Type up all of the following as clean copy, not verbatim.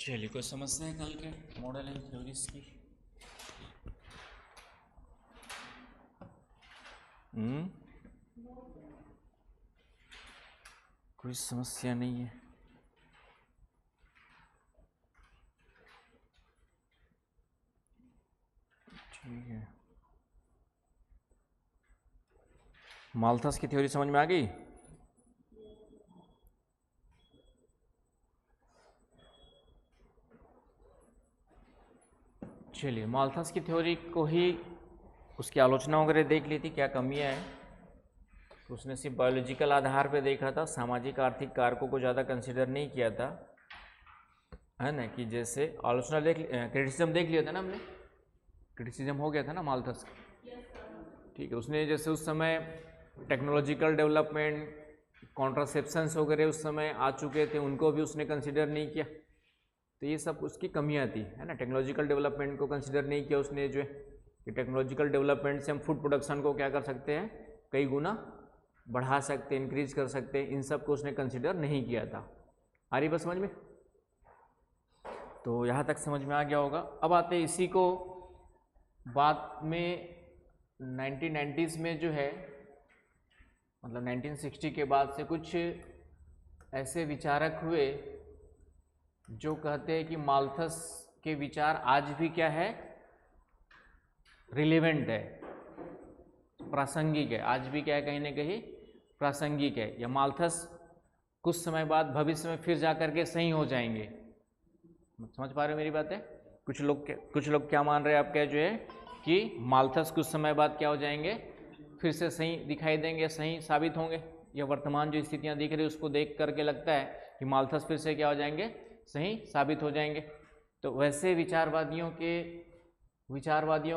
चलिए, कोई समस्या है कल के मॉडल एंड थ्योरीज की? कोई समस्या नहीं है। ठीक है, माल्थस की थ्योरी समझ में आ गई? चलिए, माल्थस की थ्योरी को ही उसकी आलोचना वगैरह देख ली थी, क्या कमियां हैं। तो उसने सिर्फ बायोलॉजिकल आधार पे देखा था, सामाजिक आर्थिक कारकों को ज़्यादा कंसिडर नहीं किया था, है ना। कि जैसे आलोचना क्रिटिसिज्म देख लिया था ना हमने, क्रिटिसिज्म हो गया था ना माल्थस का। ठीक है, उसने जैसे उस समय टेक्नोलॉजिकल डेवलपमेंट, कॉन्ट्रासेप्शंस वगैरह उस समय आ चुके थे, उनको भी उसने कंसिडर नहीं किया। तो ये सब उसकी कमियां थी, है ना। टेक्नोलॉजिकल डेवलपमेंट को कंसिडर नहीं किया उसने, जो है कि टेक्नोलॉजिकल डेवलपमेंट से हम फूड प्रोडक्शन को क्या कर सकते हैं, कई गुना बढ़ा सकते हैं, इंक्रीज कर सकते हैं। इन सब को उसने कंसिडर नहीं किया था। आ रही बात समझ में? तो यहाँ तक समझ में आ गया होगा। अब आते हैं इसी को बाद में 1990s में जो है, मतलब 1960 के बाद से कुछ ऐसे विचारक हुए जो कहते हैं कि माल्थस के विचार आज भी क्या है, रिलेवेंट है, प्रासंगिक है। आज भी क्या है, कहीं ना कहीं प्रासंगिक है। या माल्थस कुछ समय बाद भविष्य में फिर जाकर के सही हो जाएंगे। समझ पा रहे हो मेरी बातें? कुछ लोग क्या मान रहे हैं, आप क्या जो है कि माल्थस कुछ समय बाद क्या हो जाएंगे, फिर से सही दिखाई देंगे, सही साबित होंगे। या वर्तमान जो स्थितियां दिख रही है उसको देख करके लगता है कि माल्थस फिर से क्या हो जाएंगे, सही साबित हो जाएंगे। तो वैसे विचारवादियों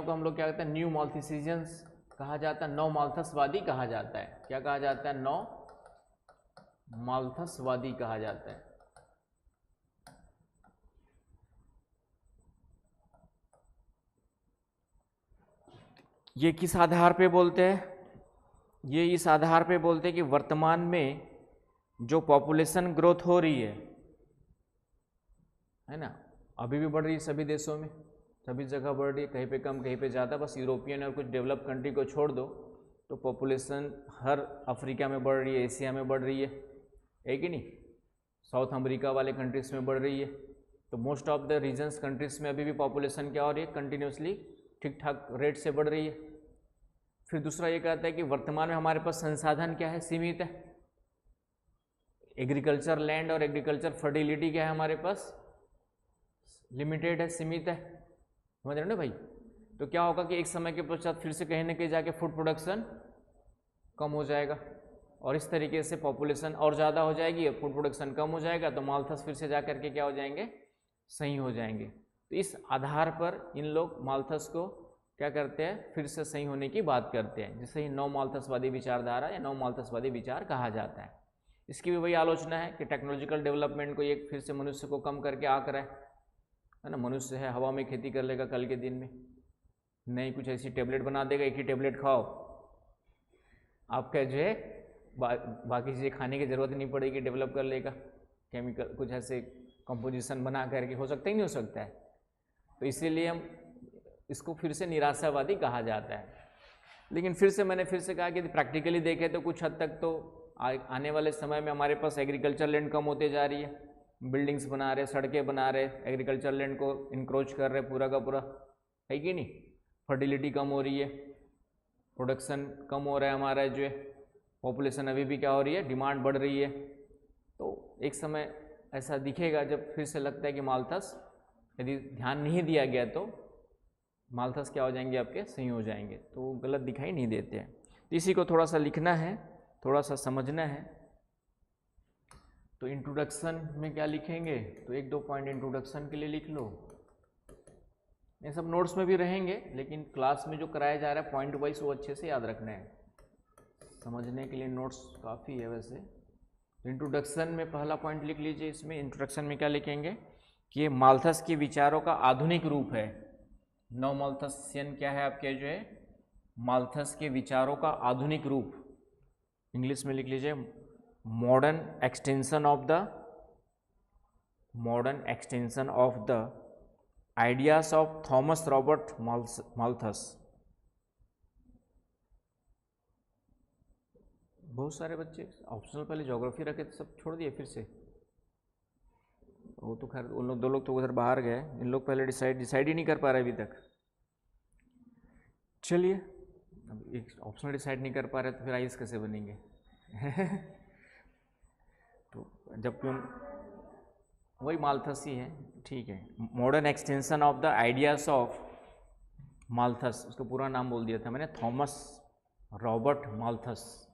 को हम लोग क्या कहते हैं, न्यू माल्थसियंस कहा जाता है, नव माल्थसवादी कहा जाता है। क्या कहा जाता है? नव माल्थसवादी कहा जाता है। ये किस आधार पे बोलते हैं? ये इस आधार पे बोलते हैं कि वर्तमान में जो पॉपुलेशन ग्रोथ हो रही है ना, अभी भी बढ़ रही है सभी देशों में, सभी जगह बढ़ रही है, कहीं पे कम कहीं पे ज़्यादा। बस यूरोपियन और कुछ डेवलप कंट्री को छोड़ दो तो पॉपुलेशन हर अफ्रीका में बढ़ रही है, एशिया में बढ़ रही है कि नहीं, साउथ अमेरिका वाले कंट्रीज़ में बढ़ रही है। तो most of the regions countries में अभी भी पॉपुलेशन क्या हो रही है, कंटिन्यूसली ठीक ठाक रेट से बढ़ रही है। फिर दूसरा ये कहता है कि वर्तमान में हमारे पास संसाधन क्या है, सीमित है। एग्रीकल्चर लैंड और एग्रीकल्चर फर्टिलिटी क्या है हमारे पास, लिमिटेड है, सीमित है। समझ रहे हो ना भाई? तो क्या होगा कि एक समय के पश्चात फिर से कहीं ना कहीं जाके फूड प्रोडक्शन कम हो जाएगा और इस तरीके से पॉपुलेशन और ज़्यादा हो जाएगी, फूड प्रोडक्शन कम हो जाएगा, तो माल्थस फिर से जा करके क्या हो जाएंगे, सही हो जाएंगे। तो इस आधार पर इन लोग माल्थस को क्या करते हैं, फिर से सही होने की बात करते हैं, जिसे ही नव माल्थसवादी विचारधारा या नव माल्थसवादी विचार कहा जाता है। इसकी भी वही आलोचना है कि टेक्नोलॉजिकल डेवलपमेंट को एक फिर से मनुष्य को कम करके आंक रहा है ना। मनुष्य है हवा में खेती कर लेगा कल के दिन में, नहीं कुछ ऐसी टेबलेट बना देगा, एक ही टेबलेट खाओ, आपका जो है बाकी चीज़ें खाने की ज़रूरत नहीं पड़ेगी, डेवलप कर लेगा केमिकल, कुछ ऐसे कंपोजिशन बना करके। हो सकता ही नहीं हो सकता है। तो इसीलिए हम इसको फिर से निराशावादी कहा जाता है। लेकिन मैंने फिर से कहा कि प्रैक्टिकली देखें तो कुछ हद तक तो आने वाले समय में हमारे पास एग्रीकल्चर लैंड कम होते जा रही है, बिल्डिंग्स बना रहे, सड़कें बना रहे, एग्रीकल्चर लैंड को इंक्रोच कर रहे पूरा का पूरा, है कि नहीं। फर्टिलिटी कम हो रही है, प्रोडक्शन कम हो रहा है हमारा, जो है पॉपुलेशन अभी भी क्या हो रही है, डिमांड बढ़ रही है। तो एक समय ऐसा दिखेगा जब फिर से लगता है कि माल्थस, यदि ध्यान नहीं दिया गया तो माल्थस क्या हो जाएंगे, आपके सही हो जाएंगे, तो गलत दिखाई नहीं देते हैं। तो इसी को थोड़ा सा लिखना है, थोड़ा सा समझना है। तो इंट्रोडक्शन में क्या लिखेंगे, तो एक दो पॉइंट इंट्रोडक्शन के लिए लिख लो। ये सब नोट्स में भी रहेंगे, लेकिन क्लास में जो कराया जा रहा है पॉइंट वाइज वो अच्छे से याद रखना है, समझने के लिए नोट्स काफ़ी है वैसे। इंट्रोडक्शन में पहला पॉइंट लिख लीजिए। इसमें इंट्रोडक्शन में क्या लिखेंगे कि ये माल्थस के विचारों का आधुनिक रूप है। नव माल्थसियन क्या है आपके, जो है माल्थस के विचारों का आधुनिक रूप, इंग्लिश में लिख लीजिए modern extension of the modern extension of the ideas of Thomas Robert Malthus. बहुत सारे बच्चे ऑप्शनल पहले ज्योग्राफी रखे थे, सब छोड़ दिए फिर से। वो तो खैर उन लोग 2 लोग तो उधर बाहर गए, इन लोग पहले डिसाइड ही नहीं कर पा रहे अभी तक। चलिए, अब एक ऑप्शनल डिसाइड नहीं कर पा रहे तो फिर आईएएस कैसे बनेंगे? तो जब क्यों वही माल्थस ही है, ठीक है। Modern extension of the ideas of Malthus, उसका पूरा नाम बोल दिया था मैंने, थॉमस रॉबर्ट माल्थस।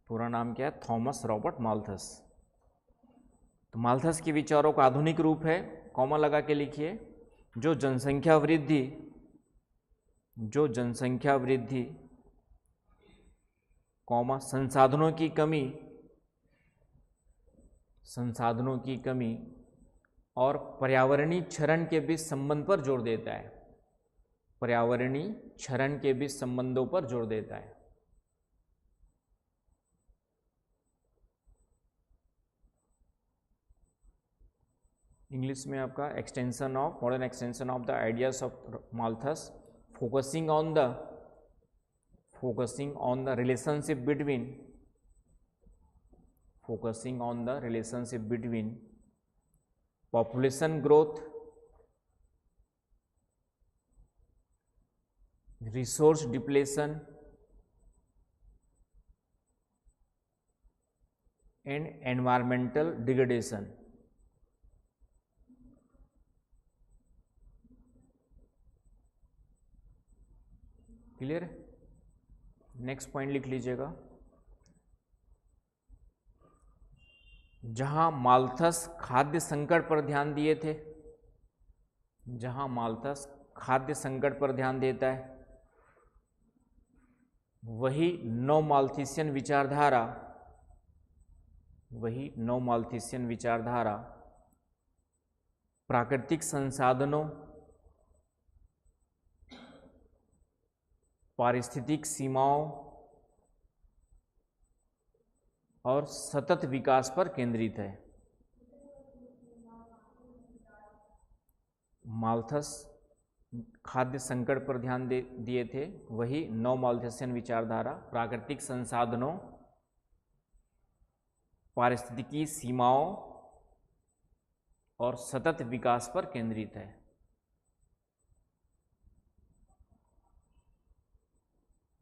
पूरा नाम क्या है? Thomas Robert Malthus. तो माल्थस के विचारों का आधुनिक रूप है, कॉमा लगा के लिखिए, जो जनसंख्या वृद्धि कॉमा संसाधनों की कमी और पर्यावरणीय क्षरण के बीच संबंध पर जोर देता है। पर्यावरणीय क्षरण के बीच संबंधों पर जोर देता है। इंग्लिश में आपका modern extension of the ideas of Malthus, focusing on the relationship between population growth, resource depletion and environmental degradation. Clear है? नेक्स्ट पॉइंट लिख लीजिएगा। जहां माल्थस खाद्य संकट पर ध्यान देता है, वही नव माल्थसियन विचारधारा प्राकृतिक संसाधनों, पारिस्थितिक सीमाओं और सतत विकास पर केंद्रित है। माल्थस खाद्य संकट पर ध्यान दिए थे, वही नव माल्थसियन विचारधारा प्राकृतिक संसाधनों, पारिस्थितिकी सीमाओं और सतत विकास पर केंद्रित है।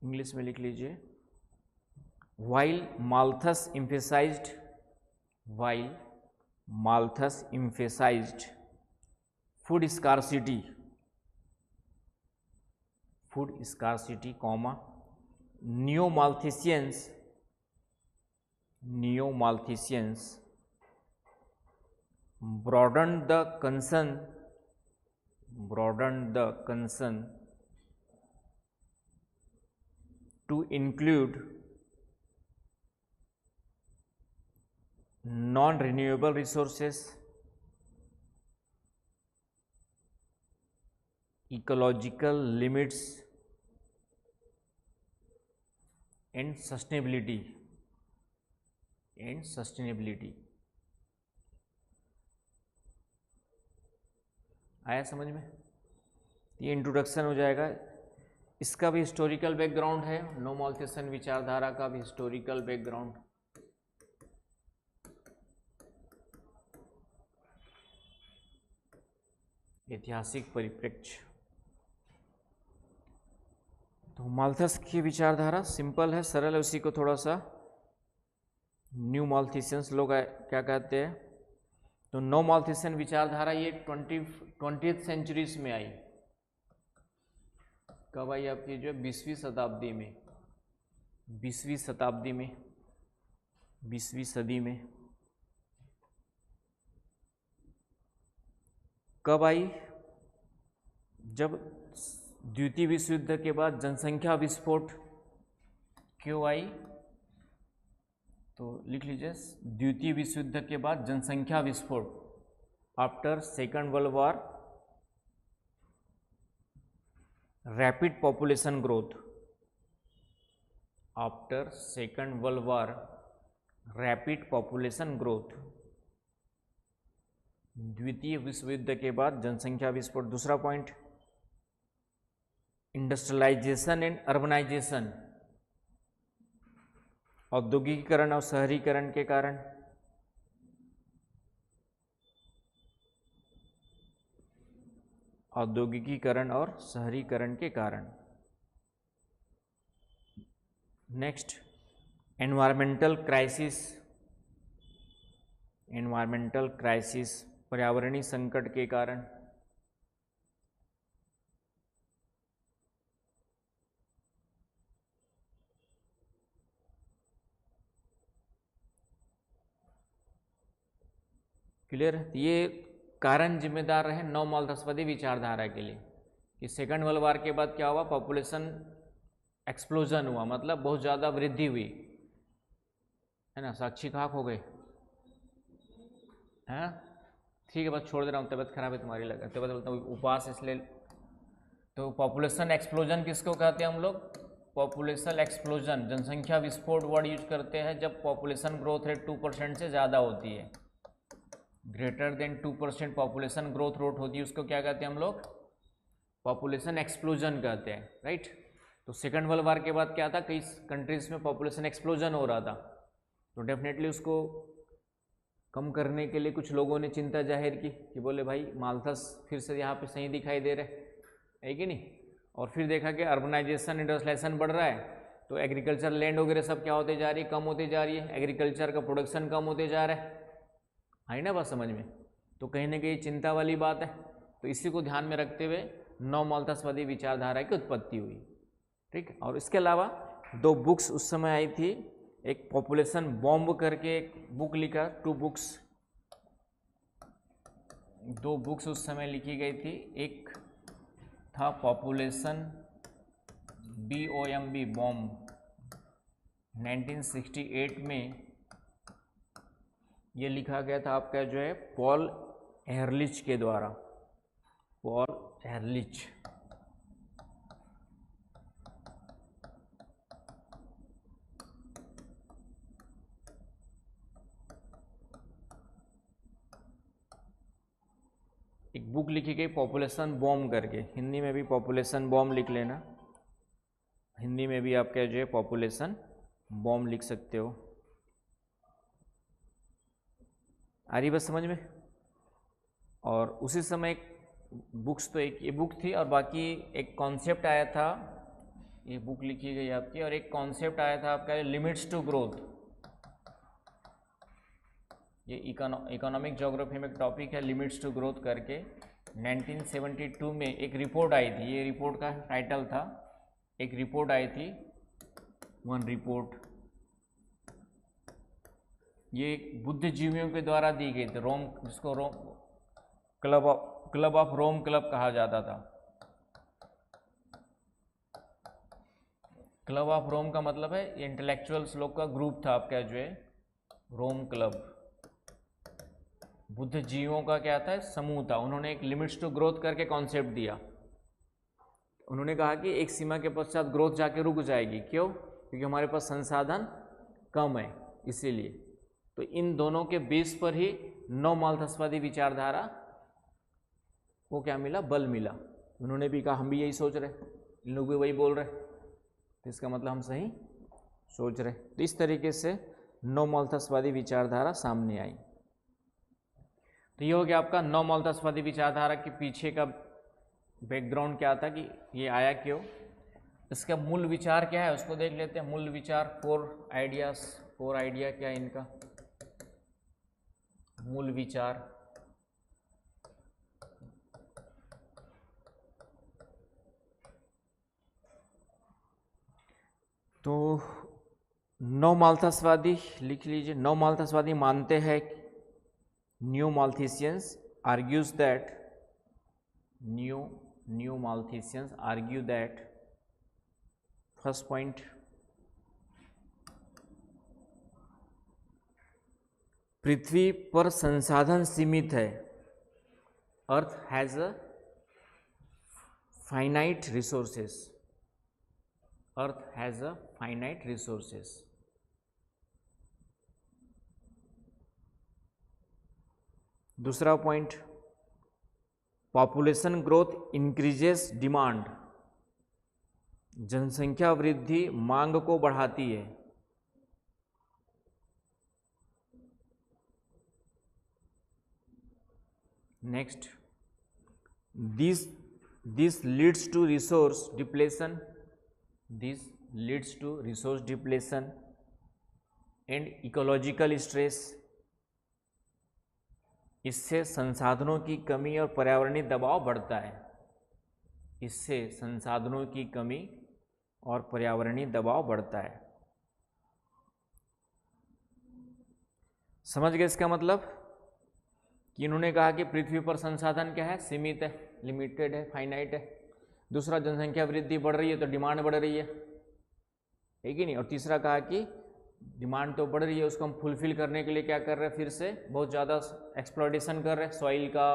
इंग्लिश में लिख लीजिए। While Malthus emphasized food scarcity, neo-Malthusians broadened the concern to include non-renewable resources, ecological limits and sustainability। आया समझ में? ये इंट्रोडक्शन हो जाएगा। इसका भी हिस्टोरिकल बैकग्राउंड है, नव माल्थसियन विचारधारा का भी हिस्टोरिकल बैकग्राउंड। ऐतिहासिक परिप्रेक्ष्य। तो माल्थस की विचारधारा सिंपल है, सरल है, उसी को थोड़ा सा न्यू माल्थसियंस लोग क्या कहते हैं। तो नव माल्थसियन विचारधारा ये 20th सेंचुरीज में आई। कब आई आपकी? जो 20वीं शताब्दी में, 20वीं सदी में कब आई? जब द्वितीय विश्व युद्ध के बाद जनसंख्या विस्फोट। क्यों आई? तो लिख लीजिए, द्वितीय विश्व युद्ध के बाद जनसंख्या विस्फोट। After second world war, rapid population growth. After second world war, rapid population growth. द्वितीय विश्व युद्ध के बाद जनसंख्या विस्फोट। दूसरा पॉइंट, इंडस्ट्रियलाइजेशन एंड अर्बनाइजेशन, औद्योगिकीकरण और शहरीकरण के कारण। औद्योगिकीकरण और शहरीकरण के कारण। Next, environmental crisis. Environmental crisis, पर्यावरणीय संकट के कारण। क्लियर? ये कारण जिम्मेदार रहे नव माल्थसवादी विचारधारा के लिए कि सेकंड वर्ल्ड वॉर के बाद क्या हुआ, पॉपुलेशन एक्सप्लोजन हुआ, मतलब बहुत ज़्यादा वृद्धि हुई, है ना। साक्षी खाक हो गए हैं, ठीक है, बस छोड़ दे रहा हूँ, तबीयत खराब है तुम्हारी, लगा तबीयत बोलता हूँ उपवास इसलिए। तो पॉपुलेशन एक्सप्लोजन किसको कहते हैं हम लोग? पॉपुलेशन एक्सप्लोजन, जनसंख्या विस्फोट वर्ड यूज करते हैं जब पॉपुलेशन ग्रोथ रेट 2% से ज़्यादा होती है। Greater than 2% population growth rate होती है, उसको क्या कहते हैं हम लोग? पॉपुलेशन एक्सप्लोजन कहते हैं, राइट। तो सेकंड वर्ल्ड वॉर के बाद क्या था, कई कंट्रीज में पॉपुलेशन एक्सप्लोजन हो रहा था, तो डेफिनेटली उसको कम करने के लिए कुछ लोगों ने चिंता जाहिर की कि बोले भाई माल्थस फिर से यहाँ पे सही दिखाई दे रहे है कि नहीं। और फिर देखा कि अर्बनाइजेशन इंडस्ट्रियलाइजेशन बढ़ रहा है, तो एग्रीकल्चर लैंड वगैरह सब क्या होते जा रही है, कम होती जा रही है, एग्रीकल्चर का प्रोडक्शन कम होते जा रहा है ना, बात समझ में। तो कहीं ना कहीं चिंता वाली बात है। तो इसी को ध्यान में रखते हुए नव माल्थसवादी विचारधारा की उत्पत्ति हुई, ठीक। और इसके अलावा 2 बुक्स उस समय आई थी, एक पॉपुलेशन बॉम्ब करके एक बुक लिखा, 2 बुक्स, 2 बुक्स उस समय लिखी गई थी। एक था पॉपुलेशन BOMB बॉम्ब, 1968 में ये लिखा गया था आपका जो है पॉल एहरलिच के द्वारा, पॉल एहरलिच। एक बुक लिखी गई पॉपुलेशन बॉम्ब करके, हिंदी में भी पॉपुलेशन बॉम्ब लिख लेना, हिंदी में भी आप क्या जो है पॉपुलेशन बॉम्ब लिख सकते हो। आ रही बस समझ में। और उसी समय एक बुक्स, तो एक ये बुक थी और बाकी एक कॉन्सेप्ट आया था, ये बुक लिखी गई आपकी, और एक कॉन्सेप्ट आया था आपका लिमिट्स टू ग्रोथ। ये इकोनॉमिक ज्योग्राफी में एक टॉपिक है लिमिट्स टू ग्रोथ करके, 1972 में एक रिपोर्ट आई थी। ये रिपोर्ट का टाइटल था, एक रिपोर्ट आई थी, वन रिपोर्ट, ये बुद्धिजीवियों के द्वारा दी गई थी, रोम, जिसको रोम क्लब ऑफ रोम क्लब कहा जाता था। क्लब ऑफ रोम का मतलब है इंटेलेक्चुअल्स लोग का ग्रुप था आपका जो है रोम क्लब, बुद्धिजीवियों का क्या था, समूह था। उन्होंने एक लिमिट्स टू ग्रोथ करके कॉन्सेप्ट दिया। उन्होंने कहा कि एक सीमा के पश्चात ग्रोथ जाके रुक जाएगी, क्यों? क्योंकि हमारे पास संसाधन कम है, इसीलिए। तो इन दोनों के बेस पर ही नव माल्थसवादी विचारधारा को क्या मिला, बल मिला। उन्होंने भी कहा हम भी यही सोच रहे, इन लोग भी वही बोल रहे, तो इसका मतलब हम सही सोच रहे। तो इस तरीके से नव माल्थसवादी विचारधारा सामने आई। तो ये हो गया आपका नव माल्थसवादी विचारधारा के पीछे का बैकग्राउंड क्या था कि ये आया क्यों, इसका मूल विचार क्या है उसको देख लेते हैं। मूल विचार, 4 आइडियाज, 4 आइडिया क्या है इनका मूल विचार। तो नव माल्थसवादी लिख लीजिए। नव माल्थसवादी मानते हैं, new Malthusians argues that, new Malthusians argue that, first point, पृथ्वी पर संसाधन सीमित है, earth has a finite resources, earth has a finite resources. दूसरा point, population growth increases demand, जनसंख्या वृद्धि मांग को बढ़ाती है। Next, this leads to resource depletion, this leads to resource depletion and ecological stress, इससे संसाधनों की कमी और पर्यावरणीय दबाव बढ़ता है, इससे संसाधनों की कमी और पर्यावरणीय दबाव बढ़ता है। समझ गए इसका मतलब कि इन्होंने कहा कि पृथ्वी पर संसाधन क्या है, सीमित है, लिमिटेड है, फाइनाइट है। दूसरा, जनसंख्या वृद्धि बढ़ रही है तो डिमांड बढ़ रही है कि नहीं। और तीसरा कहा कि डिमांड तो बढ़ रही है, उसको हम फुलफिल करने के लिए क्या कर रहे हैं, फिर से बहुत ज़्यादा एक्सप्लॉयटेशन कर रहे हैं सॉइल का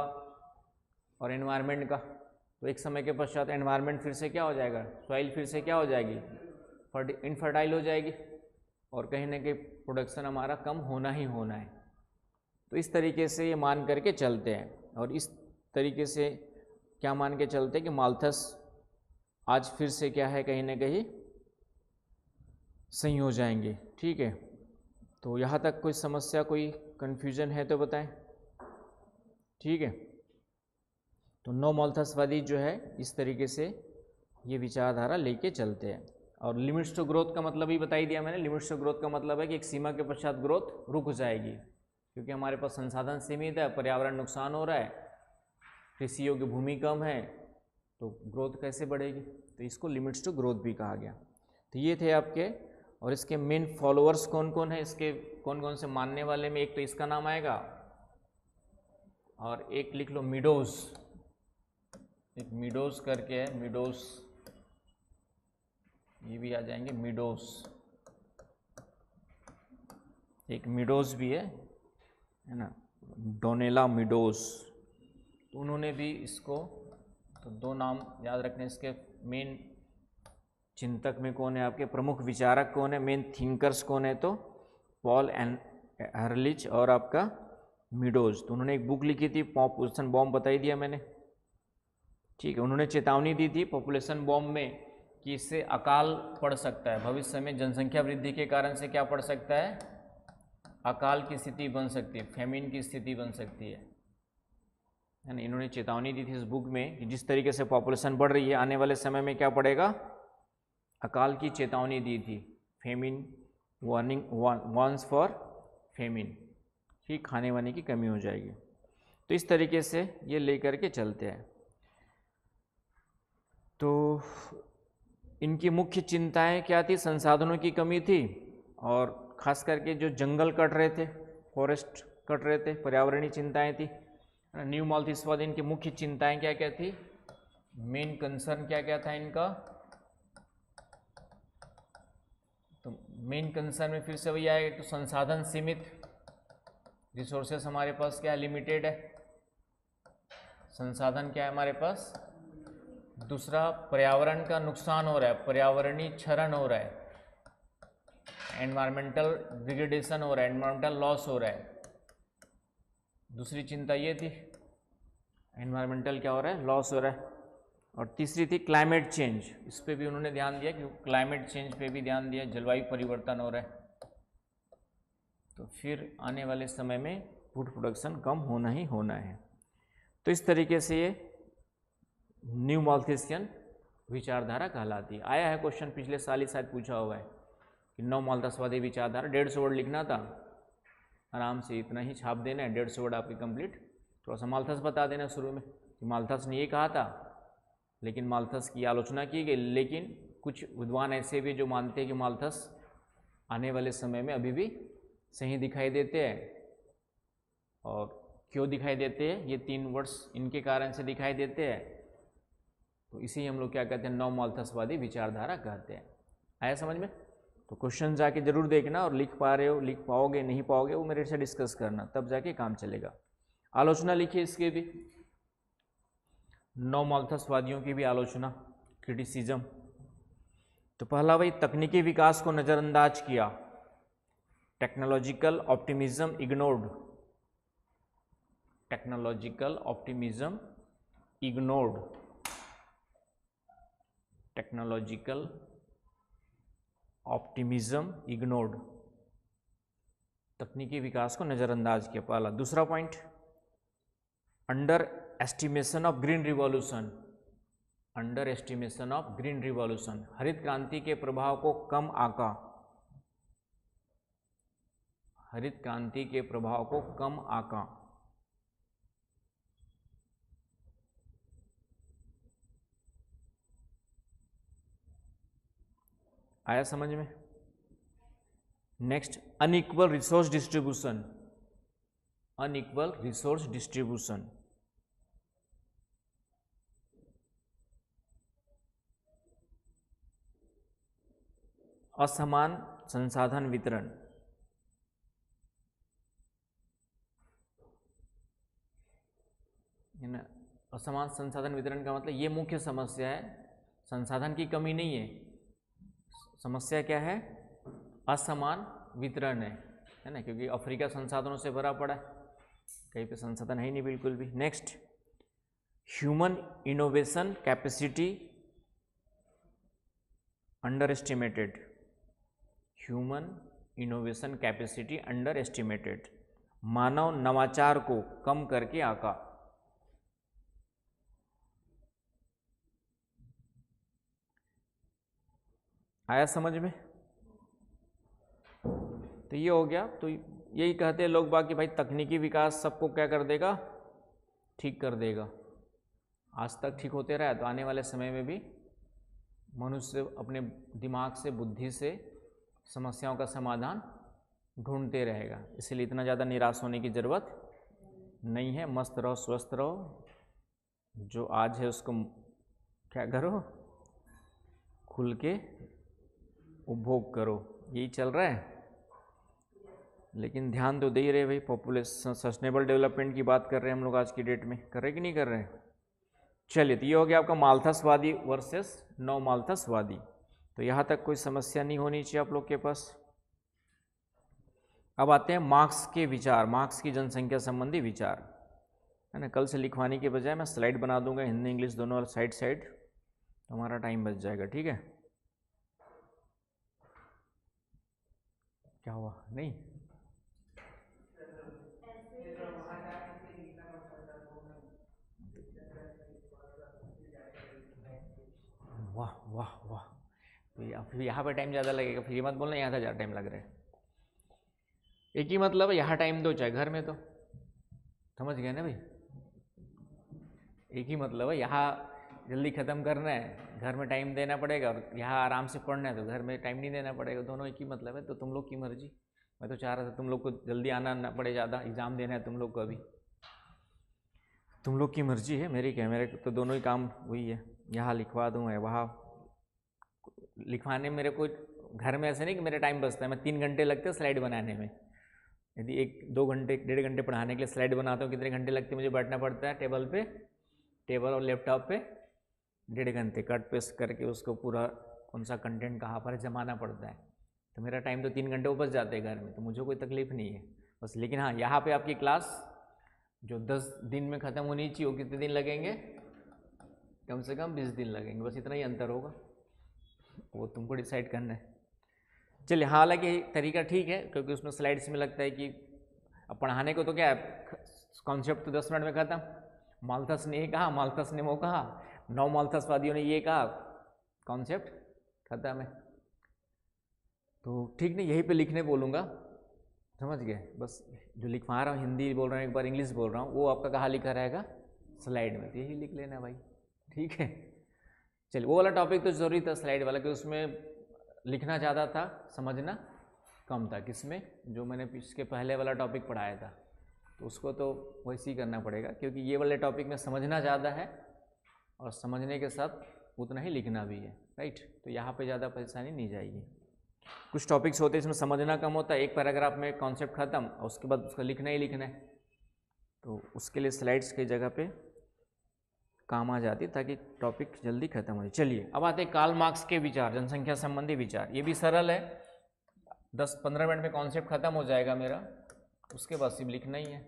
और एनवायरनमेंट का। तो एक समय के पश्चात एनवायरनमेंट फिर से क्या हो जाएगा, सॉइल फिर से क्या हो जाएगी, इनफर्टाइल हो जाएगी और कहीं ना कहीं प्रोडक्शन हमारा कम होना ही होना है। तो इस तरीके से ये मान करके चलते हैं और इस तरीके से क्या मान के चलते हैं कि माल्थस आज फिर से क्या है, कहीं ना कहीं सही हो जाएंगे। ठीक है, तो यहाँ तक कोई समस्या, कोई कन्फ्यूजन है तो बताएं। ठीक है, तो नौ माल्थसवादी जो है इस तरीके से ये विचारधारा लेके चलते हैं। और लिमिट्स टू ग्रोथ का मतलब ही बता ही दिया मैंने। लिमिट्स टू ग्रोथ का मतलब है कि एक सीमा के पश्चात ग्रोथ रुक जाएगी, क्योंकि हमारे पास संसाधन सीमित है, पर्यावरण नुकसान हो रहा है, कृषि योग्य भूमि कम है, तो ग्रोथ कैसे बढ़ेगी। तो इसको लिमिट्स टू ग्रोथ भी कहा गया। तो ये थे आपके, और इसके मेन फॉलोअर्स कौन कौन है, इसके कौन कौन से मानने वाले में एक तो इसका नाम आएगा और एक लिख लो मीडोज, एक मीडोज करके है, मीडोज, ये भी आ जाएंगे मीडोज, एक मीडोज भी है ना, डोनेला मीडोज। तो उन्होंने भी इसको, तो दो नाम याद रखने इसके। मेन चिंतक में कौन है आपके, प्रमुख विचारक कौन है, मेन थिंकर्स कौन है, तो पॉल एहरलिच और आपका मीडोज। तो उन्होंने एक बुक लिखी थी पॉपुलेशन बॉम्ब, बता ही दिया मैंने। ठीक है, उन्होंने चेतावनी दी थी पॉपुलेशन बॉम्ब में कि इससे अकाल पड़ सकता है, भविष्य में जनसंख्या वृद्धि के कारण से क्या पड़ सकता है, अकाल की स्थिति बन सकती है, फैमिन की स्थिति बन सकती है ना। इन्होंने चेतावनी दी थी इस बुक में कि जिस तरीके से पॉपुलेशन बढ़ रही है, आने वाले समय में क्या पड़ेगा, अकाल की चेतावनी दी थी, famine warning, warns for famine, ठीक, खाने वाने की कमी हो जाएगी। तो इस तरीके से ये लेकर के चलते हैं। तो इनकी मुख्य चिंताएं क्या थी, संसाधनों की कमी थी और खास करके जो जंगल कट रहे थे, फॉरेस्ट कट रहे थे, पर्यावरणीय चिंताएं थी। न्यू माल्थसवादी इनकी मुख्य चिंताएं क्या क्या थी, मेन कंसर्न क्या क्या था इनका। तो मेन कंसर्न में फिर से वही आए, तो संसाधन सीमित, रिसोर्सेस हमारे पास क्या लिमिटेड है, संसाधन क्या है हमारे पास। दूसरा, पर्यावरण का नुकसान हो रहा है, पर्यावरणीय क्षरण हो रहा है, एनवायरमेंटल डिग्रेडेशन हो रहा है, एनवायरमेंटल लॉस हो रहा है। दूसरी चिंता ये थी, एनवायरमेंटल क्या हो रहा है, लॉस हो रहा है। और तीसरी थी क्लाइमेट चेंज, इस पे भी उन्होंने ध्यान दिया, कि क्लाइमेट चेंज पे भी ध्यान दिया, जलवायु परिवर्तन हो रहा है, तो फिर आने वाले समय में फूड प्रोडक्शन कम होना ही होना है। तो इस तरीके से ये न्यू माल्थसियन विचारधारा कहलाती है। आया है क्वेश्चन, पिछले साल ही शायद पूछा हुआ है कि नौ माल्थसवादी विचारधारा, 150 वर्ड लिखना था, आराम से इतना ही छाप देना है, 150 वर्ड आपके कंप्लीट। थोड़ा सा माल्थस बता देना शुरू में कि माल्थस ने ये कहा था, लेकिन माल्थस की आलोचना की गई। लेकिन कुछ विद्वान ऐसे भी जो मानते हैं कि माल्थस आने वाले समय में अभी भी सही दिखाई देते हैं। और क्यों दिखाई देते हैं, ये 3 वर्ड्स इनके कारण से दिखाई देते हैं। तो इसी हम लोग क्या कहते हैं, नव माल्थसवादी विचारधारा कहते हैं। आया समझ में। तो क्वेश्चन जाके जरूर देखना, और लिख पा रहे हो, लिख पाओगे नहीं पाओगे, वो मेरे से डिस्कस करना, तब जाके काम चलेगा। आलोचना लिखिए इसके भी, नौ माल्थसवादियों की भी आलोचना, क्रिटिसिज्म। तो पहला वही, तकनीकी विकास को नज़रअंदाज किया, technological optimism ignored. Technological optimism ignored, technological optimism ignored, तकनीकी विकास को नज़रअंदाज किया। पहला। दूसरा point, under estimation of green revolution, under estimation of green revolution, हरित क्रांति के प्रभाव को कम आंका, हरित क्रांति के प्रभाव को कम आंका। आया समझ में? Next, unequal resource distribution, unequal resource distribution, असमान संसाधन वितरण, है ना। असमान संसाधन वितरण का मतलब ये मुख्य समस्या है, संसाधन की कमी नहीं है, समस्या क्या है? असमान वितरण है ना, क्योंकि अफ्रीका संसाधनों से भरा पड़ा है, कहीं पे संसाधन है ही नहीं बिल्कुल भी। Next, human innovation capacity underestimated, human innovation capacity underestimated, मानव नवाचार को कम करके आंका। आया समझ में? तो ये हो गया। तो यही कहते हैं लोग बाकी भाई तकनीकी विकास सबको क्या कर देगा? ठीक कर देगा। आज तक ठीक होते रहा तो आने वाले समय में भी मनुष्य अपने दिमाग से, बुद्धि से समस्याओं का समाधान ढूंढते रहेगा। इसलिए इतना ज़्यादा निराश होने की ज़रूरत नहीं है। मस्त रहो, स्वस्थ रहो, जो आज है उसको क्या करो, खुल के उपभोग करो। यही चल रहा है, लेकिन ध्यान तो दे ही रहे भाई। पॉपुलेशन सस्टेनेबल डेवलपमेंट की बात कर रहे हैं हम लोग आज की डेट में, कर रहे कि नहीं कर रहे? चलिए, तो ये हो गया आपका माल्थसवादी वर्सेस नौ माल्थसवादी। तो यहाँ तक कोई समस्या नहीं होनी चाहिए आप लोग के पास। अब आते हैं मार्क्स के विचार, मार्क्स की जनसंख्या संबंधी विचार, है ना। कल से लिखवाने के बजाय मैं स्लाइड बना दूंगा, हिंदी इंग्लिश दोनों और साइड साइड, तो हमारा टाइम बच जाएगा। ठीक है, क्या हुआ? नहीं, वाह वाह वाह, तो फिर यहाँ पे टाइम ज़्यादा लगेगा, फिर ये मत बोलना यहाँ था ज़्यादा टाइम लग रहा है। एक ही मतलब है, यहाँ टाइम दो चाहे घर में, तो समझ गए ना भाई? एक ही मतलब है, यहाँ जल्दी ख़त्म करना है, घर में टाइम देना पड़ेगा, और यहाँ आराम से पढ़ना है तो घर में टाइम नहीं देना पड़ेगा। दोनों एक ही मतलब है। तो तुम लोग की मर्जी। मैं तो चाह रहा था तुम लोग को जल्दी आना ना पड़े, ज़्यादा एग्ज़ाम देना है तुम लोग को अभी, तुम लोग की मर्जी है, मेरी क्या। मेरे तो दोनों ही काम वही है, यहाँ लिखवा दूँ या वहाँ लिखवाने। मेरे को घर में ऐसे नहीं कि मेरा टाइम बचता है, मैं 3 घंटे लगते हैं स्लाइड बनाने में। यदि 1-2 घंटे 1.5 घंटे पढ़ाने के लिए स्लाइड बनाता हूँ, कितने घंटे लगते हैं मुझे बैठना पड़ता है टेबल पे, टेबल और लैपटॉप पे 1.5 घंटे कट पेस्ट करके उसको पूरा कौन सा कंटेंट कहाँ पर जमाना पड़ता है। तो मेरा टाइम तो 3 घंटे बच जाते हैं घर में, तो मुझे कोई तकलीफ नहीं है बस। लेकिन हाँ, यहाँ पे आपकी क्लास जो 10 दिन में ख़त्म होनी चाहिए, वो कितने दिन लगेंगे? कम से कम 20 दिन लगेंगे, बस इतना ही अंतर होगा, वो तुमको डिसाइड करना है। चलिए, हालांकि तरीका ठीक है, क्योंकि उसमें स्लाइड्स में लगता है कि अब पढ़ाने को तो क्या है, कॉन्सेप्ट तो 10 मिनट में खत्म। माल्थस ने ये कहा, माल्थस ने वो कहा, 9 माल्थसवादियों ने ये कहा, कॉन्सेप्ट खत्म है। तो ठीक नहीं, यहीं पे लिखने बोलूँगा, समझ गए? बस जो लिखवा रहा हूँ, हिंदी बोल रहा हूँ, एक बार इंग्लिश बोल रहा हूँ, वो आपका कहाँ लिखा रहेगा? स्लाइड में। तो यही लिख लेना भाई, ठीक है। चलिए, वो वाला टॉपिक तो जरूरी था स्लाइड वाला, कि उसमें लिखना ज़्यादा था, समझना कम था। किसमें? जो मैंने इसके पहले वाला टॉपिक पढ़ाया था, तो उसको तो वैसे ही करना पड़ेगा, क्योंकि ये वाले टॉपिक में समझना ज़्यादा है और समझने के साथ उतना ही लिखना भी है, राइट। तो यहाँ पे ज़्यादा परेशानी नहीं जाएगी। कुछ टॉपिक्स होते हैं इसमें समझना कम होता है, एक पैराग्राफ में कॉन्सेप्ट ख़त्म और उसके बाद उसका लिखना ही लिखना है, तो उसके लिए स्लाइड्स की जगह पे काम आ जाती, ताकि टॉपिक जल्दी खत्म हो जाए। चलिए, अब आते हैं कार्ल मार्क्स के विचार, जनसंख्या संबंधी विचार। ये भी सरल है, 10-15 मिनट में कॉन्सेप्ट खत्म हो जाएगा मेरा, उसके बाद सिर्फ लिखना ही है।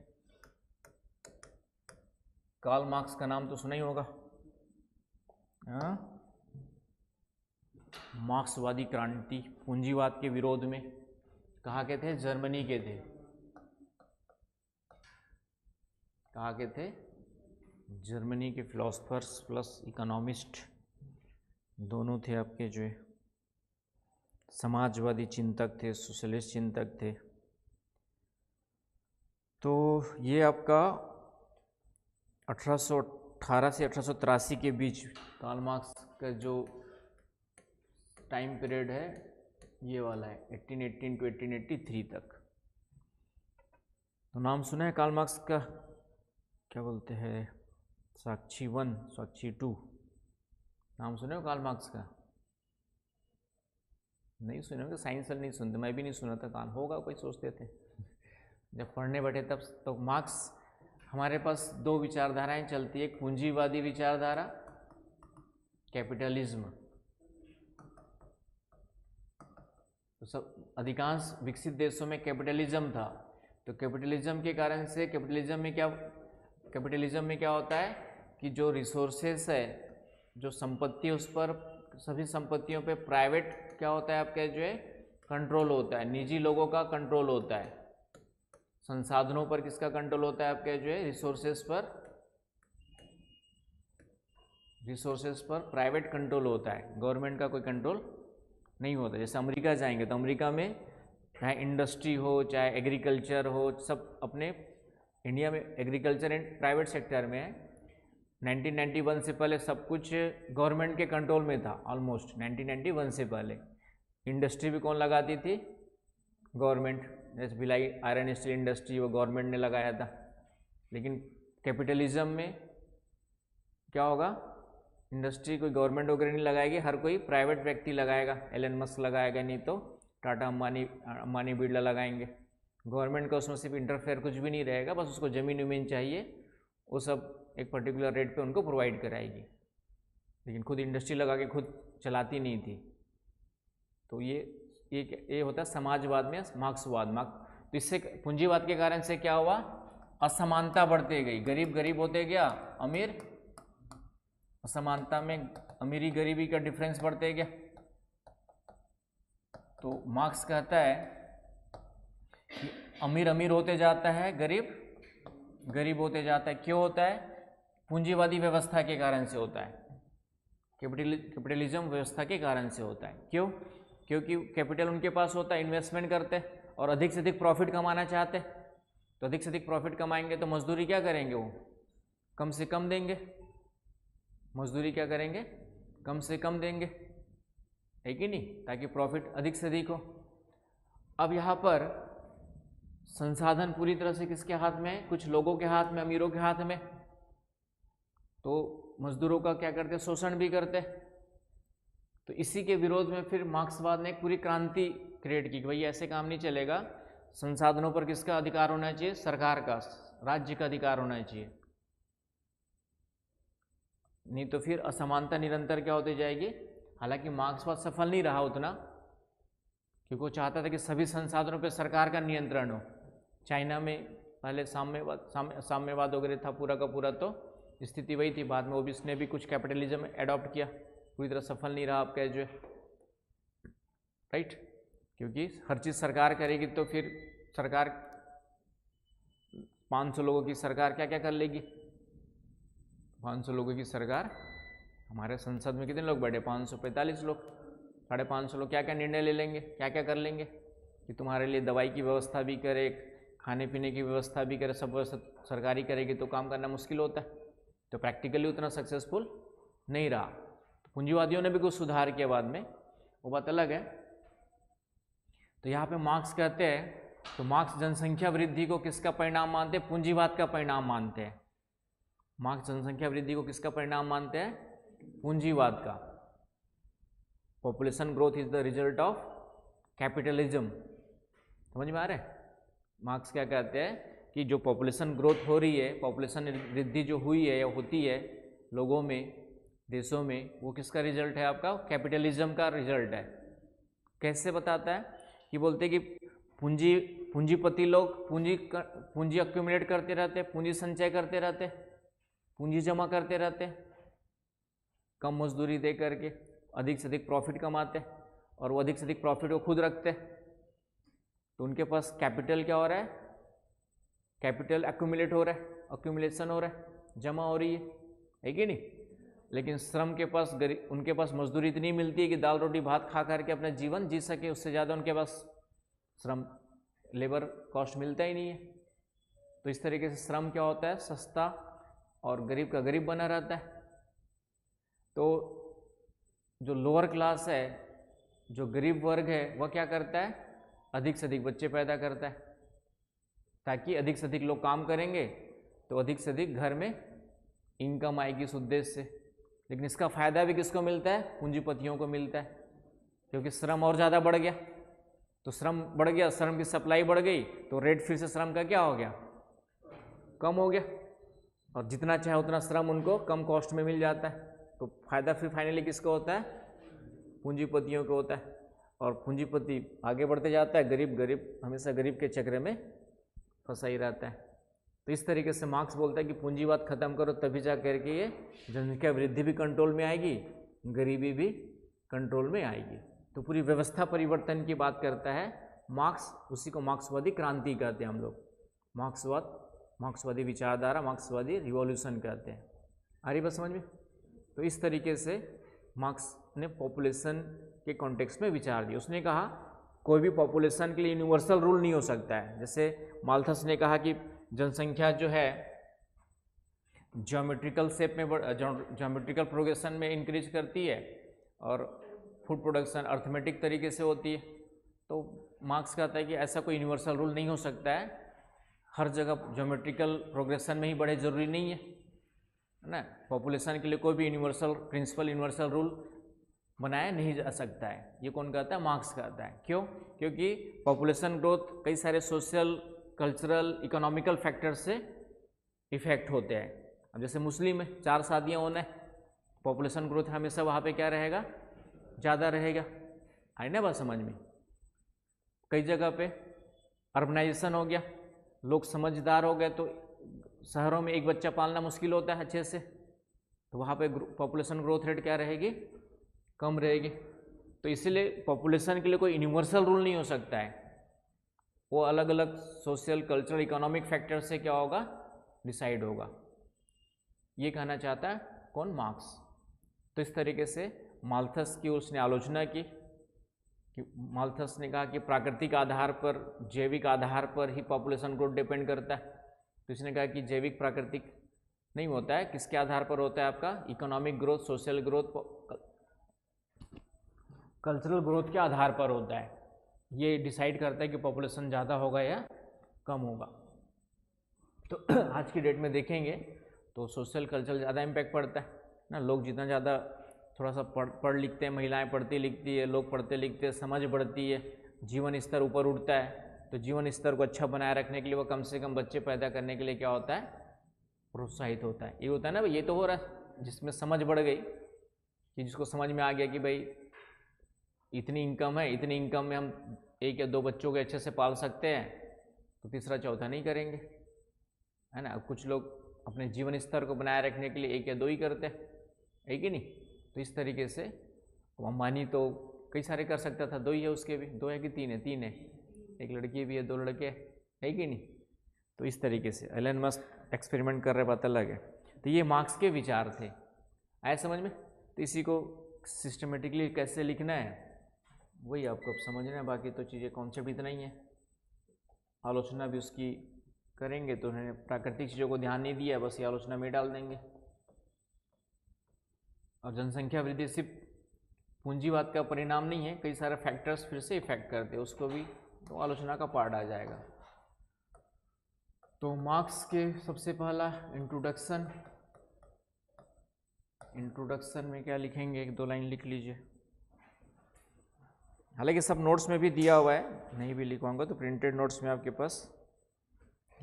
कार्ल मार्क्स का नाम तो सुना ही होगा। मार्क्सवादी क्रांति पूंजीवाद के विरोध में कहाँ के थे? जर्मनी के थे। कहाँ के थे? जर्मनी के फिलोसफर्स प्लस इकोनॉमिस्ट दोनों थे आपके, जो समाजवादी चिंतक थे, सोशलिस्ट चिंतक थे। तो ये आपका 1818 से 1883 के बीच कार्ल मार्क्स का जो टाइम पीरियड है ये वाला है, 1818 टू 1883 तक। तो नाम सुना है कार्ल मार्क्स का? क्या बोलते हैं, साक्षी 1, साक्षी 2, नाम सुने हो कार्ल मार्क्स का? नहीं सुने होंगे, साइंस वाले नहीं सुनते, मैं भी नहीं सुना था, कान होगा कोई सोचते थे। जब पढ़ने बैठे तब तो मार्क्स, हमारे पास दो विचारधाराएं चलती है, एक पूंजीवादी विचारधारा, कैपिटलिज्म। तो सब अधिकांश विकसित देशों में कैपिटलिज्म था। तो कैपिटलिज्म के कारण से कैपिटलिज्म में क्या होता है कि जो रिसोर्सेस है, जो संपत्ति, उस पर सभी संपत्तियों पे प्राइवेट क्या होता है आपका, जो है कंट्रोल होता है, निजी लोगों का कंट्रोल होता है। संसाधनों पर किसका कंट्रोल होता है आपके, जो है रिसोर्सेस पर प्राइवेट कंट्रोल होता है, गवर्नमेंट का कोई कंट्रोल नहीं होता। जैसे अमेरिका जाएंगे तो अमेरिका में चाहे इंडस्ट्री हो चाहे एग्रीकल्चर हो, सब अपने, इंडिया में एग्रीकल्चर एंड प्राइवेट सेक्टर में है। 1991 से पहले सब कुछ गवर्नमेंट के कंट्रोल में था ऑलमोस्ट। 1991 से पहले इंडस्ट्री भी कौन लगाती थी? गवर्नमेंट। जैसे भिलाई आयरन स्टील इंडस्ट्री वो गवर्नमेंट ने लगाया था। लेकिन कैपिटलिज्म में क्या होगा, इंडस्ट्री कोई गवर्नमेंट वगैरह नहीं लगाएगी, हर कोई प्राइवेट व्यक्ति लगाएगा। एलन मस्क लगाएगा, नहीं तो टाटा अंबानी बिरला लगाएंगे। गवर्नमेंट का उसमें सिर्फ इंटरफेयर कुछ भी नहीं रहेगा, बस उसको ज़मीन वमीन चाहिए, वो सब एक पर्टिकुलर रेट पे उनको प्रोवाइड कराएगी, लेकिन खुद इंडस्ट्री लगा के खुद चलाती नहीं थी। तो ये होता है समाजवाद में मार्क्सवाद। तो इससे पूंजीवाद के कारण से क्या हुआ, असमानता बढ़ती गई, गरीब गरीब होते गया, अमीर, असमानता में अमीरी गरीबी का डिफरेंस बढ़ते गया। तो मार्क्स कहता है कि अमीर अमीर होते जाता है, गरीब गरीब होते जाता है। क्यों होता है? पूंजीवादी व्यवस्था के कारण से होता है, कैपिटलिज्म व्यवस्था के कारण से होता है। क्यों? क्योंकि कैपिटल उनके पास होता है, इन्वेस्टमेंट करते हैं और अधिक से अधिक प्रॉफिट कमाना चाहते हैं। तो अधिक से अधिक प्रॉफिट कमाएंगे तो मजदूरी क्या करेंगे, वो कम से कम देंगे। मजदूरी क्या करेंगे, कम से कम देंगे, है कि नहीं, ताकि प्रॉफिट अधिक से अधिक हो। अब यहाँ पर संसाधन पूरी तरह से किसके हाथ में है? कुछ लोगों के हाथ में, अमीरों के हाथ में। तो मजदूरों का क्या करते, शोषण भी करते। तो इसी के विरोध में फिर मार्क्सवाद ने एक पूरी क्रांति क्रिएट की कि भाई ऐसे काम नहीं चलेगा, संसाधनों पर किसका अधिकार होना चाहिए? सरकार का, राज्य का अधिकार होना चाहिए। नहीं तो फिर असमानता निरंतर क्या होती जाएगी। हालांकि मार्क्सवाद सफल नहीं रहा उतना, क्योंकि वो चाहता था कि सभी संसाधनों पर सरकार का नियंत्रण हो। चाइना में पहले साम्यवाद वगैरह था पूरा का पूरा, तो स्थिति वही थी। बाद में वो भी, उसने भी कुछ कैपिटलिज्म एडॉप्ट किया, पूरी तरह सफल नहीं रहा आपका, जो है राइट। क्योंकि हर चीज़ सरकार करेगी तो फिर सरकार 500 लोगों की सरकार क्या क्या कर लेगी। 500 लोगों की सरकार, हमारे संसद में कितने लोग बैठे? 545 लोग, 550 लोग क्या क्या निर्णय ले लेंगे, क्या क्या कर लेंगे कि तुम्हारे लिए दवाई की व्यवस्था भी करे, खाने पीने की व्यवस्था भी करे, सब व्यवस्था सरकारी करेगी तो काम करना मुश्किल होता है। तो प्रैक्टिकली उतना सक्सेसफुल नहीं रहा। तो पूंजीवादियों ने भी कुछ सुधार किया बाद में, वो बात अलग है। तो यहाँ पे मार्क्स कहते हैं, तो मार्क्स जनसंख्या वृद्धि को किसका परिणाम मानते हैं? पूंजीवाद का परिणाम मानते हैं। मार्क्स जनसंख्या वृद्धि को किसका परिणाम मानते हैं? पूंजीवाद का। Population growth is the result of capitalism. समझ में आ रहा है? मार्क्स क्या कहते हैं कि जो पॉपुलेशन ग्रोथ हो रही है, पॉपुलेशन वृद्धि जो हुई है या होती है लोगों में, देशों में, वो किसका रिजल्ट है? आपका कैपिटलिज्म का रिजल्ट है। कैसे बताता है कि बोलते हैं कि पूंजीपति लोग पूंजी अक्यूमुलेट करते रहते, पूंजी संचय करते रहते, पूंजी जमा करते रहते हैं, कम मजदूरी दे करके अधिक से अधिक प्रॉफिट कमाते हैं और वो अधिक से अधिक प्रॉफिट को खुद रखते हैं। तो उनके पास कैपिटल क्या हो रहा है, कैपिटल एक्यूमुलेट हो रहा है, एक्यूमुलेशन हो रहा है, जमा हो रही है कि नहीं। लेकिन श्रम के पास उनके पास मजदूरी इतनी मिलती है कि दाल रोटी भात खा करके अपना जीवन जी सके, उससे ज़्यादा उनके पास श्रम लेबर कॉस्ट मिलता ही नहीं है। तो इस तरीके से श्रम क्या होता है, सस्ता और गरीब का गरीब बना रहता है। तो जो लोअर क्लास है, जो गरीब वर्ग है, वह क्या करता है, अधिक से अधिक बच्चे पैदा करता है, ताकि अधिक से अधिक लोग काम करेंगे तो अधिक से अधिक घर में इनकम आएगी इस उद्देश्य से। लेकिन इसका फायदा भी किसको मिलता है, पूंजीपतियों को मिलता है, क्योंकि श्रम और ज़्यादा बढ़ गया। तो श्रम बढ़ गया, श्रम की सप्लाई बढ़ गई, तो रेट फिर से श्रम का क्या हो गया, कम हो गया, और जितना चाहे उतना श्रम उनको कम कॉस्ट में मिल जाता है। तो फायदा फिर फाइनली किसको होता है, पूंजीपतियों को होता है। और पूंजीपति आगे बढ़ते जाता है, गरीब हमेशा गरीब के चक्र में फंसा ही रहता है। तो इस तरीके से मार्क्स बोलता है कि पूंजीवाद खत्म करो, तभी जा करके ये जनसंख्या वृद्धि भी कंट्रोल में आएगी, गरीबी भी कंट्रोल में आएगी। तो पूरी व्यवस्था परिवर्तन की बात करता है मार्क्स, उसी को मार्क्सवादी क्रांति कहते हैं हम लोग, मार्क्सवादी विचारधारा, मार्क्सवादी रिवॉल्यूशन कहते हैं। आ रही बात समझ में। तो इस तरीके से मार्क्स ने पॉपुलेशन के कॉन्टेक्स्ट में विचार दिया। उसने कहा कोई भी पॉपुलेशन के लिए यूनिवर्सल रूल नहीं हो सकता है। जैसे माल्थस ने कहा कि जनसंख्या जो है ज्योमेट्रिकल शेप में, ज्योमेट्रिकल प्रोग्रेशन में इंक्रीज करती है और फूड प्रोडक्शन अर्थमेटिक तरीके से होती है। तो मार्क्स कहता है कि ऐसा कोई यूनिवर्सल रूल नहीं हो सकता है, हर जगह ज्योमेट्रिकल प्रोग्रेशन में ही बढ़े जरूरी नहीं है ना। पॉपुलेशन के लिए कोई भी यूनिवर्सल प्रिंसिपल, यूनिवर्सल रूल बनाया नहीं जा सकता है। ये कौन कहता है, मार्क्स कहता है। क्यों? क्योंकि पॉपुलेशन ग्रोथ कई सारे सोशल, कल्चरल, इकोनॉमिकल फैक्टर से इफेक्ट होते हैं। अब जैसे मुस्लिम में 4 शादियाँ होना है, पॉपुलेशन ग्रोथ हमेशा वहाँ पे क्या रहेगा, ज़्यादा रहेगा। आई ना बात समझ में। कई जगह पे अर्बनाइजेशन हो गया, लोग समझदार हो गए, तो शहरों में एक बच्चा पालना मुश्किल होता है अच्छे से, तो वहाँ पे पॉपुलेशन ग्रोथ रेट क्या रहेगी, कम रहेगी। तो इसीलिए पॉपुलेशन के लिए कोई यूनिवर्सल रूल नहीं हो सकता है, वो अलग अलग सोशल, कल्चरल, इकोनॉमिक फैक्टर से क्या होगा, डिसाइड होगा। ये कहना चाहता है कौन, मार्क्स। तो इस तरीके से माल्थस की उसने आलोचना की कि माल्थस ने कहा कि प्राकृतिक आधार पर, जैविक आधार पर ही पॉपुलेशन ग्रोथ डिपेंड करता है। तो इसने कहा कि जैविक प्राकृतिक नहीं होता है, किसके आधार पर होता है आपका, economic growth, social growth, cultural growth के आधार पर होता है। ये डिसाइड करता है कि पॉपुलेशन ज़्यादा होगा या कम होगा। तो आज की डेट में देखेंगे तो सोशल कल्चरल ज़्यादा इम्पैक्ट पड़ता है ना। लोग जितना ज़्यादा थोड़ा सा पढ़ लिखते हैं, महिलाएं पढ़ती लिखती है, लोग पढ़ते लिखते हैं, समझ बढ़ती है, जीवन स्तर ऊपर उठता है। तो जीवन स्तर को अच्छा बनाए रखने के लिए वो कम से कम बच्चे पैदा करने के लिए क्या होता है, प्रोत्साहित होता है। ये होता है ना भाई, ये तो हो रहा है जिसमें समझ बढ़ गई, कि जिसको समझ में आ गया कि भाई इतनी इनकम है, इतनी इनकम में हम 1 या 2 बच्चों को अच्छे से पाल सकते हैं, तो तीसरा चौथा नहीं करेंगे, है ना। अब कुछ लोग अपने जीवन स्तर को बनाए रखने के लिए 1 या 2 ही करते हैं, है कि नहीं। तो इस तरीके से अंबानी तो कई सारे कर सकता था, 2 ही है उसके भी, 2 है कि 3 है, 3 है, 1 लड़की भी है, 2 लड़के, है कि नहीं। तो इस तरीके से एलन मस्क एक्सपेरिमेंट कर रहे, बात अलग है। तो ये मार्क्स के विचार थे, आए समझ में। तो इसी को सिस्टमेटिकली कैसे लिखना है वही आपको अब समझना है, बाकी तो चीज़ें कॉन्सेप्ट इतना ही है। आलोचना भी उसकी करेंगे, तो उन्होंने प्राकृतिक चीज़ों को ध्यान नहीं दिया, बस ये आलोचना में डाल देंगे। और जनसंख्या वृद्धि सिर्फ पूंजीवाद का परिणाम नहीं है, कई सारे फैक्टर्स फिर से इफेक्ट करते हैं, उसको भी तो आलोचना का पार्ट आ जाएगा। तो मार्क्स के सबसे पहला इंट्रोडक्शन में क्या लिखेंगे, 1-2 लाइन लिख लीजिए। हालांकि सब नोट्स में भी दिया हुआ है, नहीं भी लिखवाऊंगा तो प्रिंटेड नोट्स में आपके पास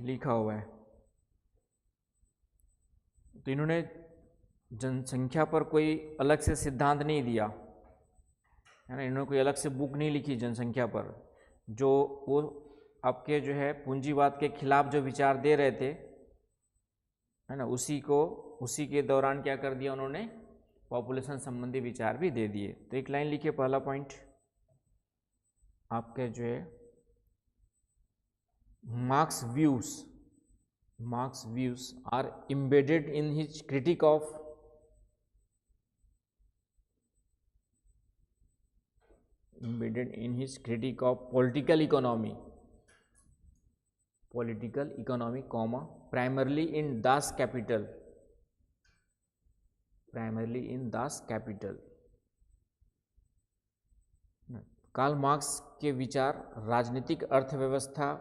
लिखा हुआ है। तो इन्होंने जनसंख्या पर कोई अलग से सिद्धांत नहीं दिया, है ना। इन्होंने कोई अलग से बुक नहीं लिखी जनसंख्या पर। जो वो आपके जो है पूंजीवाद के खिलाफ जो विचार दे रहे थे, है ना, उसी के दौरान क्या कर दिया उन्होंने, पॉपुलेशन संबंधी विचार भी दे दिए। तो एक लाइन लिखिए, पहला पॉइंट आपके जो है, Marx views are embedded in his critique of political economy, comma, primarily in Das Kapital, Karl Marx के विचार राजनीतिक अर्थव्यवस्था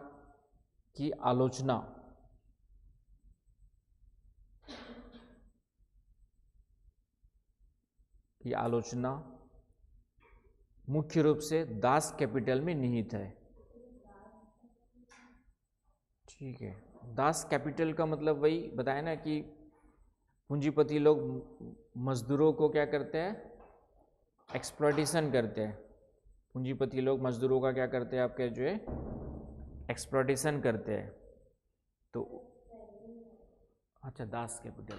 की आलोचना मुख्य रूप से दास कैपिटल में निहित है। ठीक है, दास कैपिटल का मतलब वही बताया ना कि पूंजीपति लोग मजदूरों को क्या करते हैं, एक्सप्लॉइटेशन करते हैं। पूंजीपति लोग मजदूरों का क्या करते हैं, आपके जो है एक्सप्लॉइटेशन करते हैं। तो अच्छा, दास कैपिटल,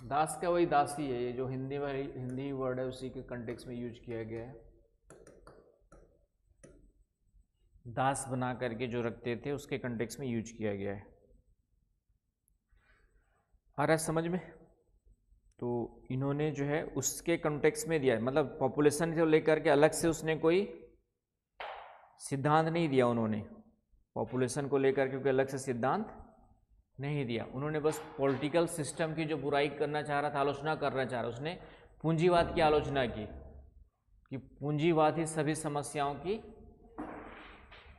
दास का वही दासी है, ये जो हिंदी वर्ड है उसी के कंटेक्स्ट में यूज किया गया है। दास बना करके जो रखते थे उसके कंटेक्स्ट में यूज किया गया है। आ रहा है समझ में? तो इन्होंने जो है उसके कंटेक्स्ट में दिया है, मतलब पॉपुलेशन को लेकर के अलग से उसने कोई सिद्धांत नहीं दिया। उन्होंने पॉपुलेशन को लेकर के अलग से सिद्धांत नहीं दिया। उन्होंने बस पॉलिटिकल सिस्टम की जो बुराई करना चाह रहा था, आलोचना करना चाह रहा, उसने पूंजीवाद की आलोचना की कि पूंजीवाद ही सभी समस्याओं की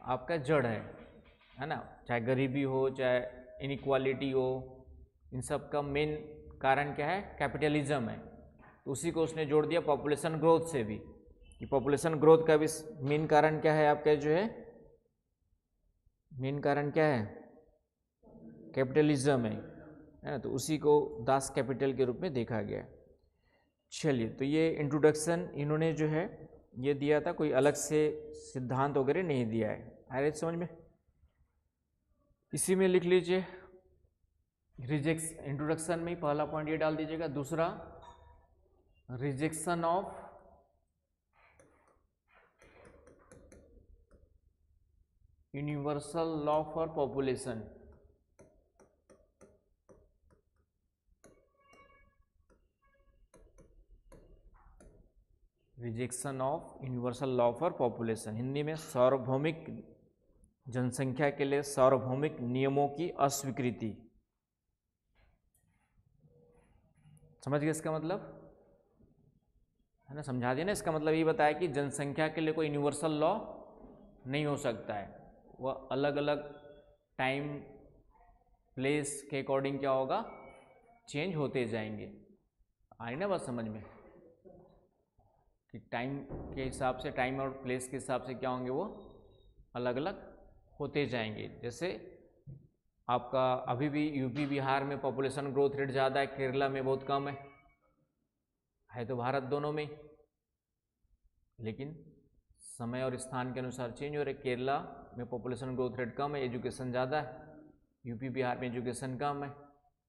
आपका जड़ है ना। चाहे गरीबी हो, चाहे इनइक्वालिटी हो, इन सब का मेन कारण क्या है, कैपिटलिज्म है। तो उसी को उसने जोड़ दिया पॉपुलेशन ग्रोथ से भी, कि पॉपुलेशन ग्रोथ का भी मेन कारण क्या है, आपका जो है मेन कारण क्या है, कैपिटलिज्म है ना। तो उसी को दास कैपिटल के रूप में देखा गया। चलिए, तो ये इंट्रोडक्शन इन्होंने जो है ये दिया था, कोई अलग से सिद्धांत वगैरह नहीं दिया है। आ रही समझ में? इसी में लिख लीजिए, इंट्रोडक्शन में ही पहला पॉइंट ये डाल दीजिएगा। दूसरा, rejection of universal law for population. Rejection of universal law for population, Hindi में सार्वभौमिक जनसंख्या के लिए सार्वभौमिक नियमों की अस्वीकृति। समझ गए इसका मतलब, है ना? समझा दिया ना। इसका मतलब ये बताया कि जनसंख्या के लिए कोई यूनिवर्सल लॉ नहीं हो सकता है, वह अलग अलग टाइम प्लेस के अकॉर्डिंग क्या होगा, चेंज होते जाएंगे। आई ना बात समझ में, कि टाइम के हिसाब से, टाइम और प्लेस के हिसाब से क्या होंगे, वो अलग अलग होते जाएंगे। जैसे आपका अभी भी यूपी बिहार में पॉपुलेशन ग्रोथ रेट ज़्यादा है, केरला में बहुत कम है तो भारत दोनों में, लेकिन समय और स्थान के अनुसार चेंज हो रहे। केरला में पॉपुलेशन ग्रोथ रेट कम है, एजुकेशन ज़्यादा है। यूपी बिहार में एजुकेशन कम है,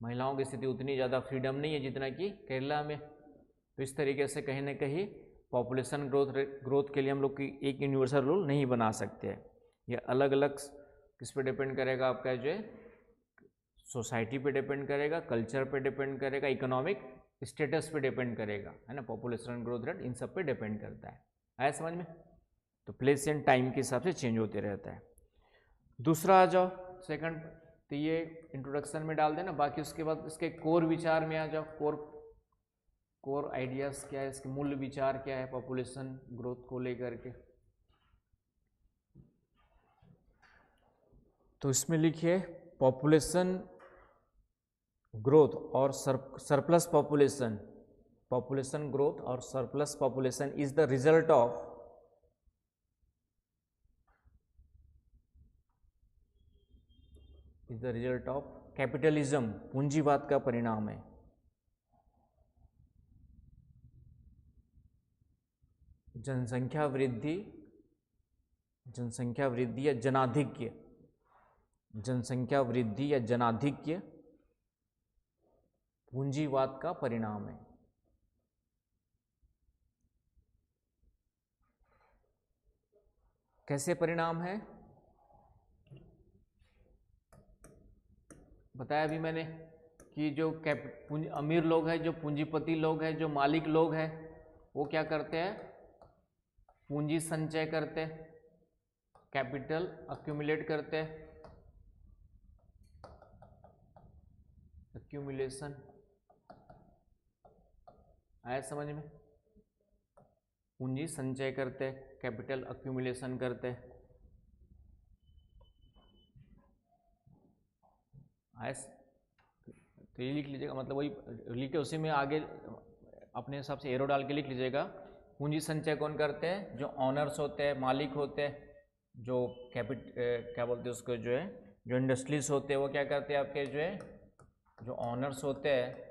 महिलाओं की स्थिति उतनी ज़्यादा फ्रीडम नहीं है जितना कि केरला में। तो इस तरीके से कहीं ना कहीं पॉपुलेशन ग्रोथ के लिए हम लोग की एक यूनिवर्सल रूल नहीं बना सकते हैं। ये अलग अलग किस पे डिपेंड करेगा, आपका जो है सोसाइटी पे डिपेंड करेगा, कल्चर पे डिपेंड करेगा, इकोनॉमिक स्टेटस पे डिपेंड करेगा, है ना। पॉपुलेशन ग्रोथ रेट इन सब पे डिपेंड करता है। आया समझ में? तो प्लेस एंड टाइम के हिसाब से चेंज होते रहता है। दूसरा आ जाओ, सेकंड, तो ये इंट्रोडक्शन में डाल देना। बाकी उसके बाद इसके कोर विचार में आ जाओ। कोर आइडियाज क्या है, इसके मूल विचार क्या है पॉपुलेशन ग्रोथ को लेकर के। तो इसमें लिखिए, पॉपुलेशन ग्रोथ और सरप्लस पॉपुलेशन, पॉपुलेशन ग्रोथ और surplus population is the result of capitalism, पूंजीवाद का परिणाम है। जनसंख्या वृद्धि या जनाधिक्य, जनसंख्या वृद्धि या जनाधिक्य पूंजीवाद का परिणाम है। कैसे परिणाम है बताया अभी मैंने कि जो अमीर लोग हैं, जो पूंजीपति लोग हैं, जो मालिक लोग हैं, वो क्या करते हैं, पूंजी संचय करते हैं, कैपिटल अक्यूमुलेट करते हैं, अक्यूमुलेशन। आया समझ में? पूंजी संचय करते, कैपिटल अक्यूमुलेशन करते। आया? तो ये लिख लीजिएगा, मतलब वही लिख के उसी में आगे अपने हिसाब से एरो डाल के लिख लीजिएगा। पूंजी संचय कौन करते हैं? जो ऑनर्स होते हैं, मालिक होते हैं, जो क्या बोलते हैं उसको, जो है जो इंडस्ट्रीज होते हैं, वो क्या करते हैं आपके, जो है जो ऑनर्स होते हैं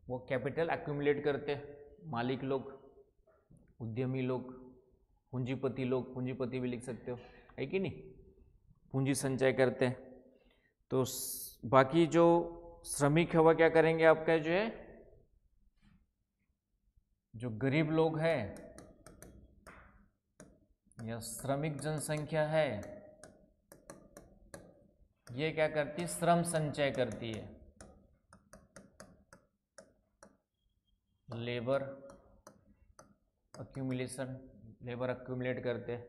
वो कैपिटल एक्यूमुलेट करते हैं। मालिक लोग, उद्यमी लोग, पूंजीपति लोग, पूंजीपति भी लिख सकते हो, है कि नहीं, पूंजी संचय करते हैं। तो बाकी जो श्रमिक है वह क्या करेंगे आपका, जो है जो गरीब लोग हैं या श्रमिक जनसंख्या है, ये क्या करती है, श्रम संचय करती है, लेबर अक्यूमुलेशन, लेबर अक्यूमुलेट करते हैं।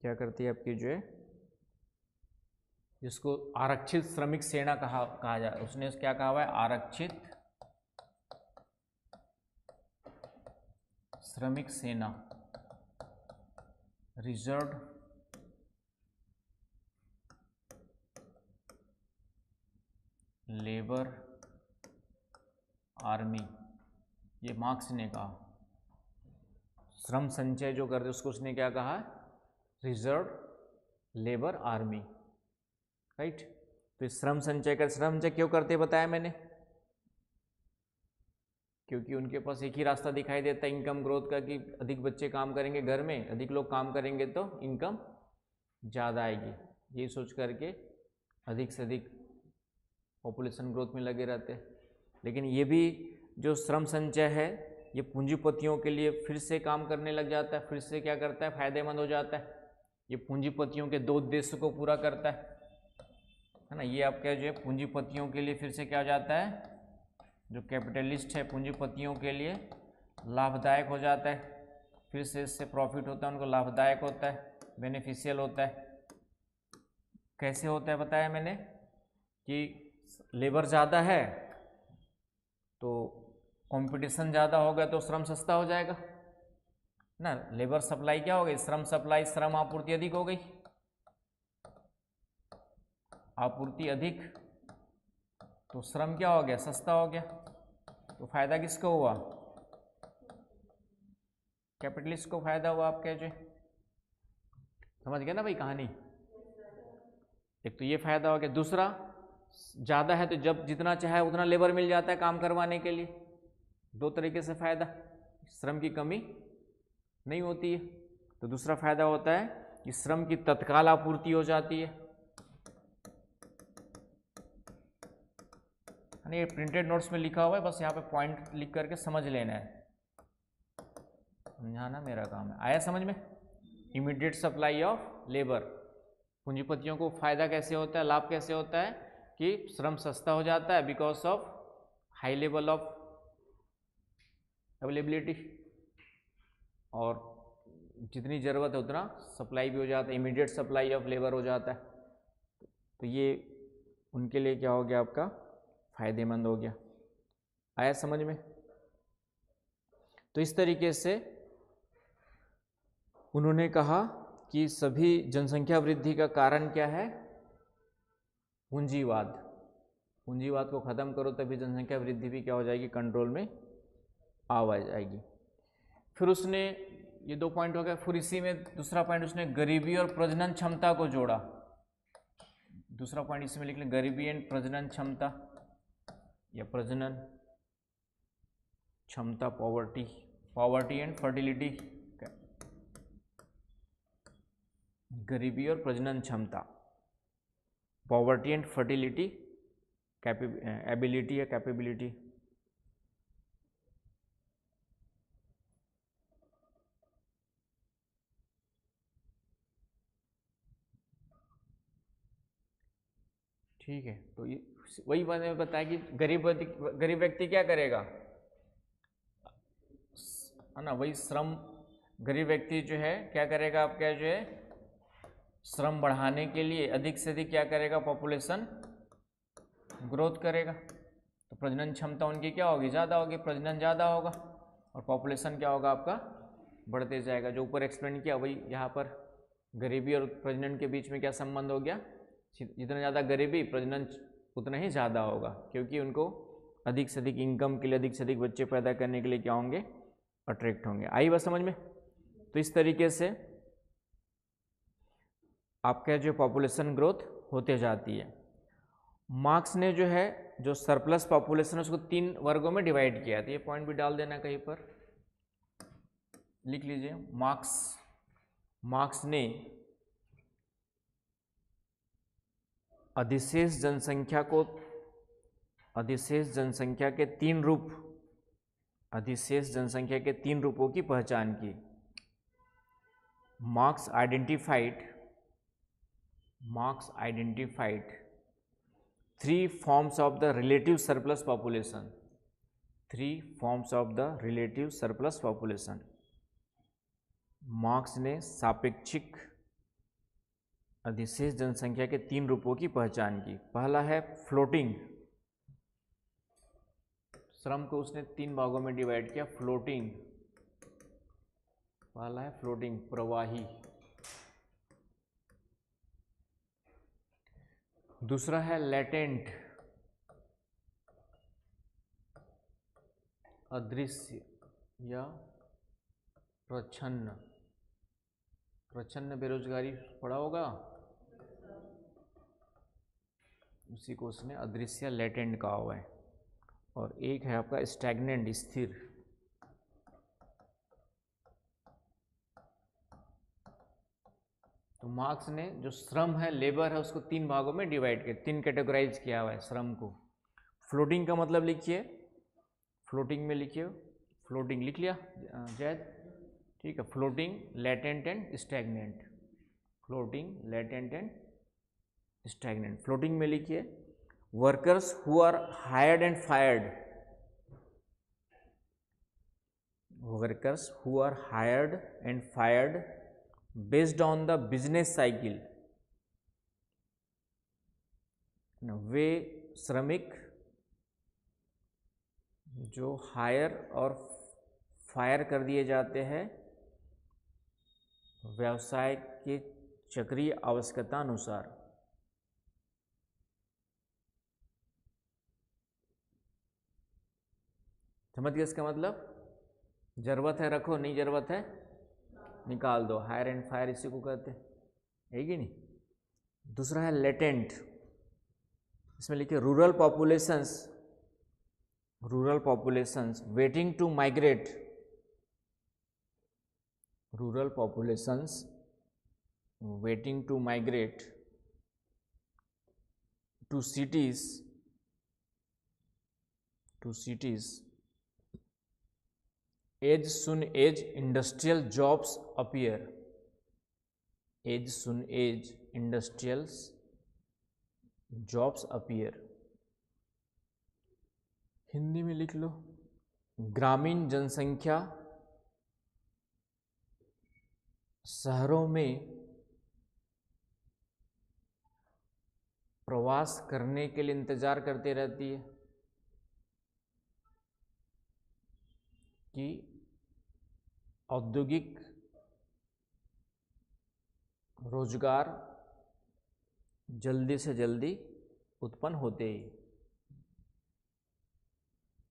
क्या करती है आपकी, जो है जिसको आरक्षित श्रमिक सेना कहा जाए, उसने क्या कहा हुआ है, आरक्षित श्रमिक सेना, रिजर्व लेबर आर्मी, ये मार्क्स ने कहा। श्रम संचय जो करते उसको उसने क्या कहा, रिजर्व लेबर आर्मी, राइट। तो श्रम संचय कर, श्रम संचय क्यों करते बताया मैंने, क्योंकि उनके पास एक ही रास्ता दिखाई देता है इनकम ग्रोथ का, कि अधिक बच्चे काम करेंगे घर में, अधिक लोग काम करेंगे तो इनकम ज़्यादा आएगी, ये सोच करके अधिक से अधिक पॉपुलेशन ग्रोथ में लगे रहते हैं। लेकिन ये भी जो श्रम संचय है ये पूंजीपतियों के लिए फिर से काम करने लग जाता है, फिर से क्या करता है, फायदेमंद हो जाता है। ये पूंजीपतियों के दो उद्देश्य को पूरा करता है ना। ये आपका जो है पूंजीपतियों के लिए फिर से क्या हो जाता है, जो कैपिटलिस्ट है पूंजीपतियों के लिए लाभदायक हो जाता है, फिर से इससे प्रॉफिट होता है, उनको लाभदायक होता है, बेनिफिशियल होता है। कैसे होता है बताया मैंने कि लेबर ज़्यादा है तो कंपटीशन ज़्यादा होगा तो श्रम सस्ता हो जाएगा ना। लेबर सप्लाई क्या हो गई, श्रम सप्लाई, श्रम आपूर्ति अधिक हो गई, आपूर्ति अधिक तो श्रम क्या हो गया, सस्ता हो गया। तो फायदा किसको हुआ, कैपिटलिस्ट को फायदा हुआ। आप कह जो समझ गए ना भाई कहानी। एक तो ये फायदा हो गया, दूसरा ज़्यादा है तो जब जितना चाहे उतना लेबर मिल जाता है काम करवाने के लिए। दो तरीके से फायदा, श्रम की कमी नहीं होती है। तो दूसरा फायदा होता है कि श्रम की तत्काल आपूर्ति हो जाती है। ये प्रिंटेड नोट्स में लिखा हुआ है, बस यहाँ पे पॉइंट लिख करके समझ लेना है, समझाना मेरा काम है। आया समझ में? इमीडिएट सप्लाई ऑफ लेबर, पूंजीपतियों को फायदा कैसे होता है, लाभ कैसे होता है कि श्रम सस्ता हो जाता है because of high level of availability, और जितनी ज़रूरत है उतना सप्लाई भी हो जाता है, इमीडिएट सप्लाई ऑफ लेबर हो जाता है। तो ये उनके लिए क्या हो गया, आपका फायदेमंद हो गया। आया समझ में? तो इस तरीके से उन्होंने कहा कि सभी जनसंख्या वृद्धि का कारण क्या है, पूंजीवाद। पूंजीवाद को ख़त्म करो तभी जनसंख्या वृद्धि भी क्या हो जाएगी, कंट्रोल में आ जाएगी। फिर उसने ये दो पॉइंट हो गए, फिर इसी में दूसरा पॉइंट उसने गरीबी और प्रजनन क्षमता को जोड़ा। दूसरा पॉइंट इसमें लिख लें, गरीबी एंड प्रजनन क्षमता या प्रजनन क्षमता, पॉवर्टी, पॉवर्टी एंड फर्टिलिटी। गरीबी और प्रजनन क्षमता, पॉवर्टी एंड फर्टिलिटी, एबिलिटी या कैपेबिलिटी। ठीक है, तो ये वही मैंने बताया कि गरीब व्यक्ति क्या करेगा, है ना, वही श्रम, गरीब व्यक्ति जो है क्या करेगा, आपका जो है श्रम बढ़ाने के लिए अधिक से अधिक क्या करेगा, पॉपुलेशन ग्रोथ करेगा। तो प्रजनन क्षमता उनकी क्या होगी, ज़्यादा होगी, प्रजनन ज़्यादा होगा और पॉपुलेशन क्या होगा आपका, बढ़ते जाएगा। जो ऊपर एक्सप्लेन किया वही यहाँ पर, गरीबी और प्रजनन के बीच में क्या संबंध हो गया, जितना ज़्यादा गरीबी प्रजनन उतना ही ज़्यादा होगा, क्योंकि उनको अधिक से अधिक इनकम के लिए अधिक से अधिक बच्चे पैदा करने के लिए क्या होंगे, अट्रैक्ट होंगे। आई बात समझ में। तो इस तरीके से आपका जो पॉपुलेशन ग्रोथ होते जाती है। मार्क्स ने जो है जो सरप्लस पॉपुलेशन उसको 3 वर्गों में डिवाइड किया था, ये पॉइंट भी डाल देना कहीं पर, लिख लीजिए। मार्क्स ने अधिशेष जनसंख्या के 3 रूप, अधिशेष जनसंख्या के 3 रूपों की पहचान की। Marks identified 3 forms of the relative surplus population, 3 forms of the relative surplus population। Marks ने सापेक्षिक अधिशेष जनसंख्या के 3 रूपों की पहचान की। पहला है फ्लोटिंग, श्रम को उसने 3 भागों में डिवाइड किया, फ्लोटिंग, पहला है फ्लोटिंग, प्रवाही। दूसरा है लेटेंट, अदृश्य या प्रच्छन्न, प्रच्छन्न बेरोजगारी पड़ा होगा, उसी को उसने अदृश्य या लेटेंट कहा हुआ है। और एक है आपका स्टैग्नेंट, स्थिर। तो मार्क्स ने जो श्रम है, लेबर है, उसको 3 भागों में डिवाइड किया, 3 कैटेगराइज किया हुआ है श्रम को। फ्लोटिंग का मतलब लिखिए, फ्लोटिंग में लिखिए, फ्लोटिंग लिख लिया जैद, ठीक है। Floating, latent and stagnant, floating, latent and stagnant. Floating में लिखिए workers who are hired and fired, workers who are hired and fired based on the business cycle, वे श्रमिक जो हायर और फायर कर दिए जाते हैं व्यवसाय के चक्रीय आवश्यकता अनुसार। समझ गए इसका मतलब, जरूरत है रखो, नहीं जरूरत है निकाल दो, हायर एंड फायर इसी को कहते हैं, है कि नहीं। दूसरा है लेटेंट, इसमें लिखिए rural populations waiting to migrate, rural populations waiting to migrate to cities as soon as industrial jobs appear, as soon as industrial jobs appear। Hindi में लिख लो, ग्रामीण जनसंख्या शहरों में प्रवास करने के लिए इंतजार करते रहती है कि औद्योगिक रोजगार जल्दी से जल्दी उत्पन्न होते ही।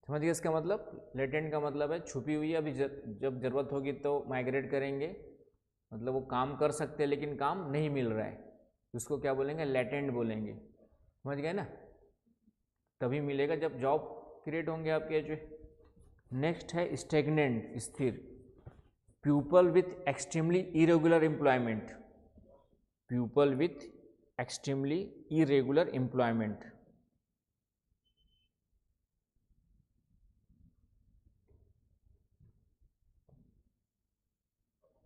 समझ गए इसका मतलब, लेटेंट का मतलब है छुपी हुई, अभी जब जरूरत होगी तो माइग्रेट करेंगे, मतलब वो काम कर सकते हैं लेकिन काम नहीं मिल रहा है, उसको क्या बोलेंगे, लेटेंट बोलेंगे। समझ गए ना, तभी मिलेगा जब जॉब क्रिएट होंगे आपके जो। नेक्स्ट है स्टैग्नेंट, स्थिर, people with extremely irregular employment, people with extremely irregular employment,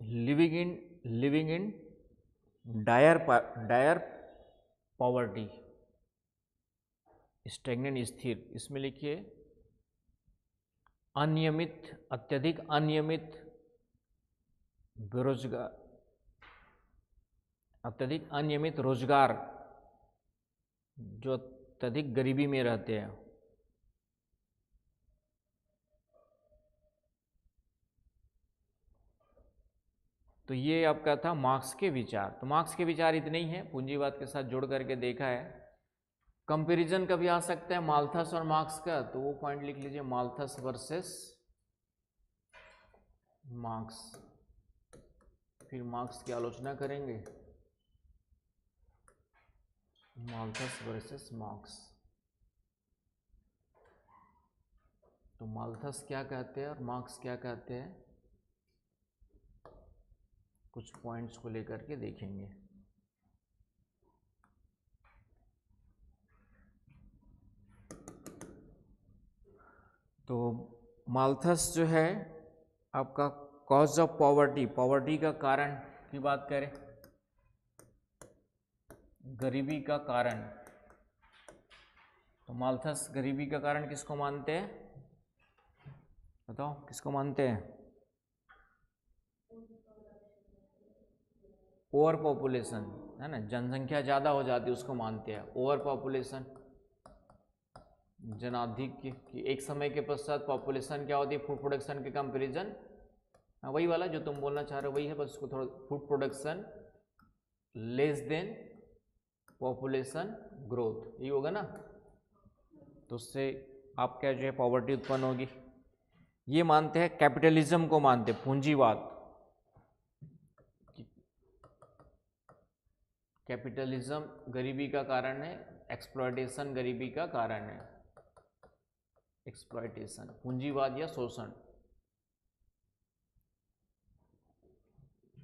living in dire poverty, stagnant स्थिर, इसमें लिखिए अनियमित, अत्यधिक अनियमित बेरोजगार, अत्यधिक अनियमित रोजगार, जो अत्यधिक गरीबी में रहते हैं। तो ये आपका था मार्क्स के विचार। तो मार्क्स के विचार इतने ही हैं, पूंजीवाद के साथ जोड़ करके देखा है। कंपैरिजन कभी आ सकता है माल्थस और मार्क्स का, तो वो पॉइंट लिख लीजिए, माल्थस वर्सेस मार्क्स। फिर मार्क्स की आलोचना करेंगे, माल्थस वर्सेस मार्क्स। तो माल्थस क्या कहते हैं और मार्क्स क्या कहते हैं, कुछ पॉइंट्स को लेकर के देखेंगे। तो माल्थस जो है आपका कॉज ऑफ पॉवर्टी, पॉवर्टी का कारण की बात करें, गरीबी का कारण, तो माल्थस गरीबी का कारण किसको मानते हैं, बताओ किसको मानते हैं? ओवर पॉपुलेशन, है ना, जनसंख्या ज़्यादा हो जाती है उसको मानते हैं ओवर पॉपुलेशन, जनाधिक्य कि एक समय के पश्चात पॉपुलेशन क्या होती है फूड प्रोडक्शन के कंपैरिजन, हाँ वही वाला जो तुम बोलना चाह रहे हो वही है, बस उसको थोड़ा, food production less than population growth, यही होगा ना। तो उससे आपका जो है पॉवर्टी उत्पन्न होगी। ये मानते हैं, कैपिटलिज्म को मानते हैं, पूंजीवाद, कैपिटलिज्म गरीबी का कारण है, एक्सप्लॉयटेशन गरीबी का कारण है, एक्सप्लॉयटेशन पूंजीवाद या शोषण,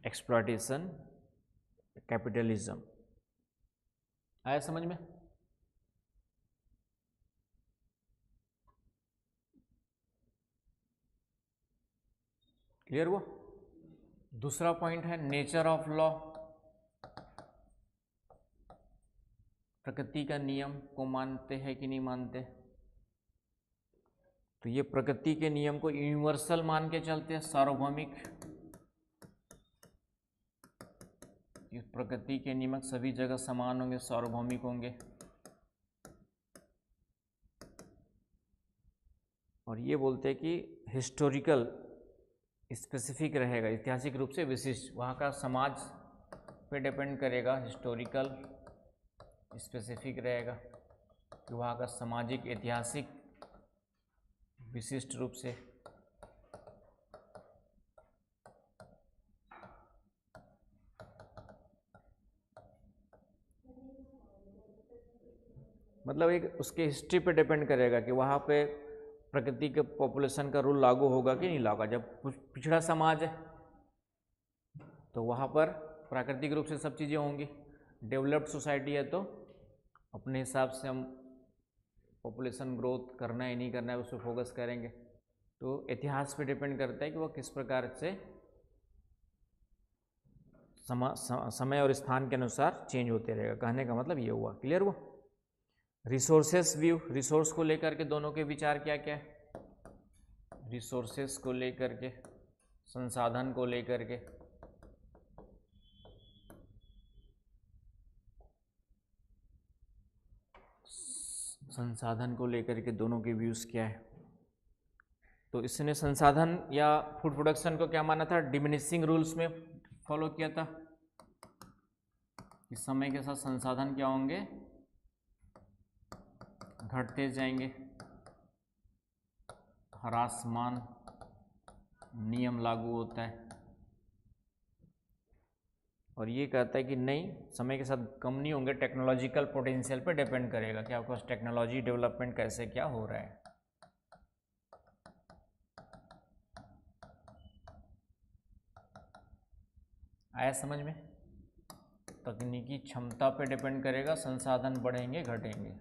एक्सप्लॉयटेशन कैपिटलिज्म। आया समझ में? क्लियर हुआ? दूसरा पॉइंट है नेचर ऑफ लॉ, प्रकृति का नियम को मानते हैं कि नहीं मानते? तो ये प्रकृति के नियम को यूनिवर्सल मान के चलते हैं, सार्वभौमिक, प्रकृति के नियम सभी जगह समान होंगे, सार्वभौमिक होंगे। और ये बोलते हैं कि हिस्टोरिकल स्पेसिफिक रहेगा, ऐतिहासिक रूप से विशिष्ट, वहाँ का समाज पे डिपेंड करेगा, हिस्टोरिकल स्पेसिफिक रहेगा कि वहाँ का सामाजिक ऐतिहासिक विशिष्ट रूप से। मतलब एक उसके हिस्ट्री पे डिपेंड करेगा कि वहाँ पे प्रकृति के पॉपुलेशन का रूल लागू होगा कि नहीं लागू। जब पिछड़ा समाज है तो वहाँ पर प्राकृतिक रूप से सब चीज़ें होंगी, डेवलप्ड सोसाइटी है तो अपने हिसाब से हम पॉपुलेशन ग्रोथ करना है नहीं करना है उस पर फोकस करेंगे। तो इतिहास पे डिपेंड करता है कि वह किस प्रकार से समय और स्थान के अनुसार चेंज होते रहेगा, कहने का मतलब ये हुआ। क्लियर हुआ? रिसोर्सेस व्यू, रिसोर्स को लेकर के दोनों के विचार क्या क्या है, रिसोर्सेस को लेकर के, संसाधन को लेकर के, संसाधन को लेकर के दोनों के व्यूज क्या है। तो इसने संसाधन या फूड प्रोडक्शन को क्या माना था, डिमिनिशिंग रूल्स में फॉलो किया था। इस समय के साथ संसाधन क्या होंगे, घटते जाएंगे, ह्रासमान नियम लागू होता है। और ये कहता है कि नहीं, समय के साथ कम नहीं होंगे, टेक्नोलॉजिकल पोटेंशियल पे डिपेंड करेगा कि आपके पास टेक्नोलॉजी डेवलपमेंट कैसे क्या हो रहा है। आया समझ में? तकनीकी क्षमता पे डिपेंड करेगा, संसाधन बढ़ेंगे घटेंगे।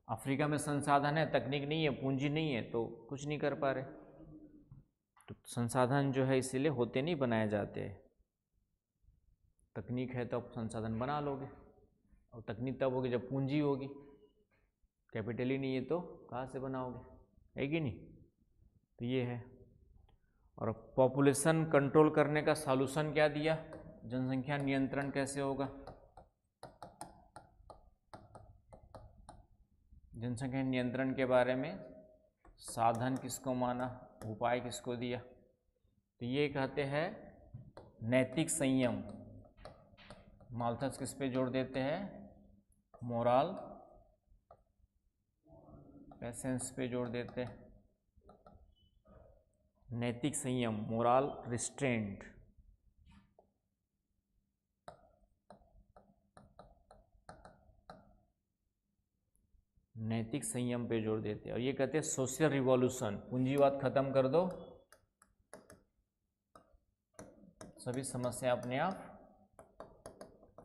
अफ्रीका में संसाधन है, तकनीक नहीं है, पूंजी नहीं है, तो कुछ नहीं कर पा रहे। तो संसाधन जो है इसीलिए होते नहीं, बनाए जाते हैं। तकनीक है तो आप संसाधन बना लोगे, और तकनीक तब होगी जब पूंजी होगी। कैपिटल ही नहीं है तो कहाँ से बनाओगे, है कि नहीं? तो ये है। और पॉपुलेशन कंट्रोल करने का सॉल्यूशन क्या दिया? जनसंख्या नियंत्रण कैसे होगा? जनसंख्या नियंत्रण के बारे में साधन किसको माना, उपाय किसको दिया? तो ये कहते हैं नैतिक संयम। माल्थस किस पे जोड़ देते हैं? मोरल पैसेंस पे जोड़ देते हैं। नैतिक संयम, मोरल रिस्ट्रेंट। नैतिक संयम पे जोड़ देते हैं। और ये कहते हैं सोशल रिवॉल्यूशन, पूंजीवाद खत्म कर दो, सभी समस्या अपने आप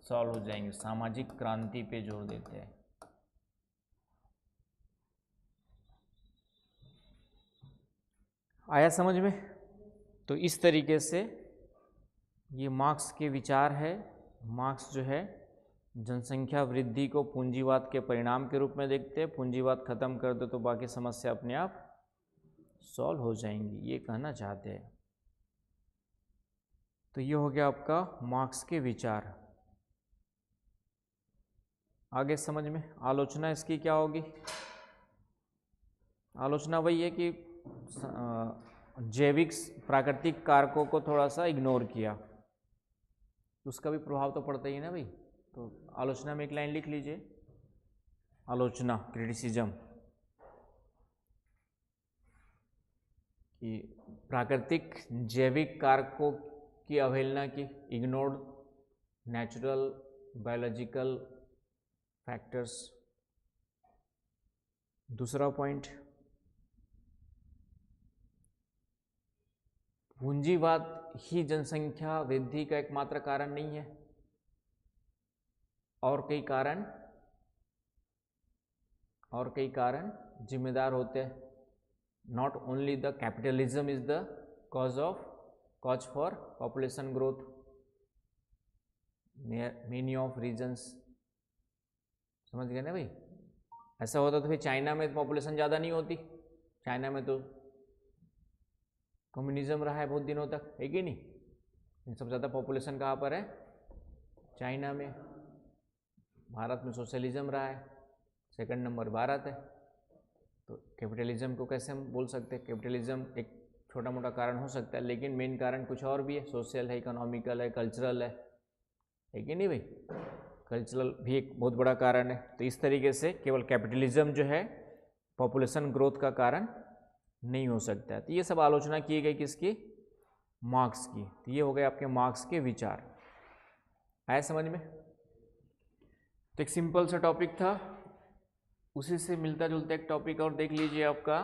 सॉल्व हो जाएंगे। सामाजिक क्रांति पे जोड़ देते हैं। आया समझ में? तो इस तरीके से ये मार्क्स के विचार है। मार्क्स जो है जनसंख्या वृद्धि को पूंजीवाद के परिणाम के रूप में देखते हैं। पूंजीवाद खत्म कर दो तो बाकी समस्या अपने आप सॉल्व हो जाएंगी, ये कहना चाहते हैं। तो ये हो गया आपका मार्क्स के विचार। आगे समझ में? आलोचना इसकी क्या होगी? आलोचना वही है कि जैविक प्राकृतिक कारकों को थोड़ा सा इग्नोर किया, उसका भी प्रभाव तो पड़ता ही है ना भाई। तो आलोचना में एक लाइन लिख लीजिए, आलोचना, क्रिटिसिज्म, कि प्राकृतिक जैविक कारकों की अवहेलना की, इग्नोर्ड नेचुरल बायोलॉजिकल फैक्टर्स। दूसरा पॉइंट, पूंजीवाद ही जनसंख्या वृद्धि का एकमात्र कारण नहीं है, और कई कारण जिम्मेदार होते हैं। Not only the capitalism is the cause for population growth, many of reasons. समझ गए ना भाई? ऐसा होता तो फिर चाइना में पॉपुलेशन ज़्यादा नहीं होती। चाइना में तो कम्युनिज्म रहा है बहुत दिनों तक, है कि नहीं? इन सबसे ज़्यादा पॉपुलेशन कहाँ पर है? चाइना में। भारत में सोशलिज्म रहा है, सेकंड नंबर भारत है। तो कैपिटलिज्म को कैसे हम बोल सकते हैं? कैपिटलिज्म एक छोटा मोटा कारण हो सकता है, लेकिन मेन कारण कुछ और भी है। सोशल है, इकोनॉमिकल है, कल्चरल है कि नहीं भाई? कल्चरल भी एक बहुत बड़ा कारण है। तो इस तरीके से केवल कैपिटलिज्म जो है पॉपुलेशन ग्रोथ का कारण नहीं हो सकता है। तो ये सब आलोचना की गई किसकी? मार्क्स की। तो ये हो गए आपके मार्क्स के विचार। आया समझ में? तो एक सिंपल सा टॉपिक था, उसी से मिलता जुलता एक टॉपिक और देख लीजिए, आपका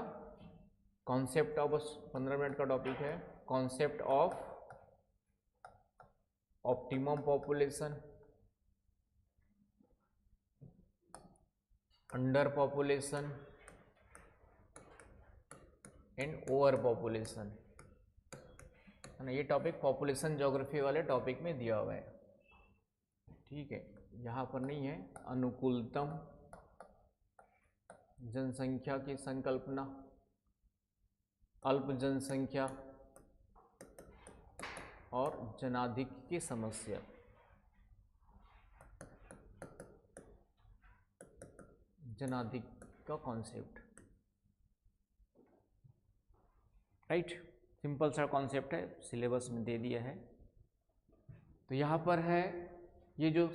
कॉन्सेप्ट ऑफ, बस 15 मिनट का टॉपिक है, concept of optimum population, under population and over population, है ना? ये टॉपिक पॉपुलेशन ज्योग्राफी वाले टॉपिक में दिया हुआ है, ठीक है? यहाँ पर नहीं है। अनुकूलतम जनसंख्या की संकल्पना, अल्प जनसंख्या और जनाधिक्य की समस्या, जनाधिक्य का कॉन्सेप्ट, राइट? सिंपल सा कॉन्सेप्ट है, सिलेबस में दे दिया है। तो यहाँ पर है, ये जो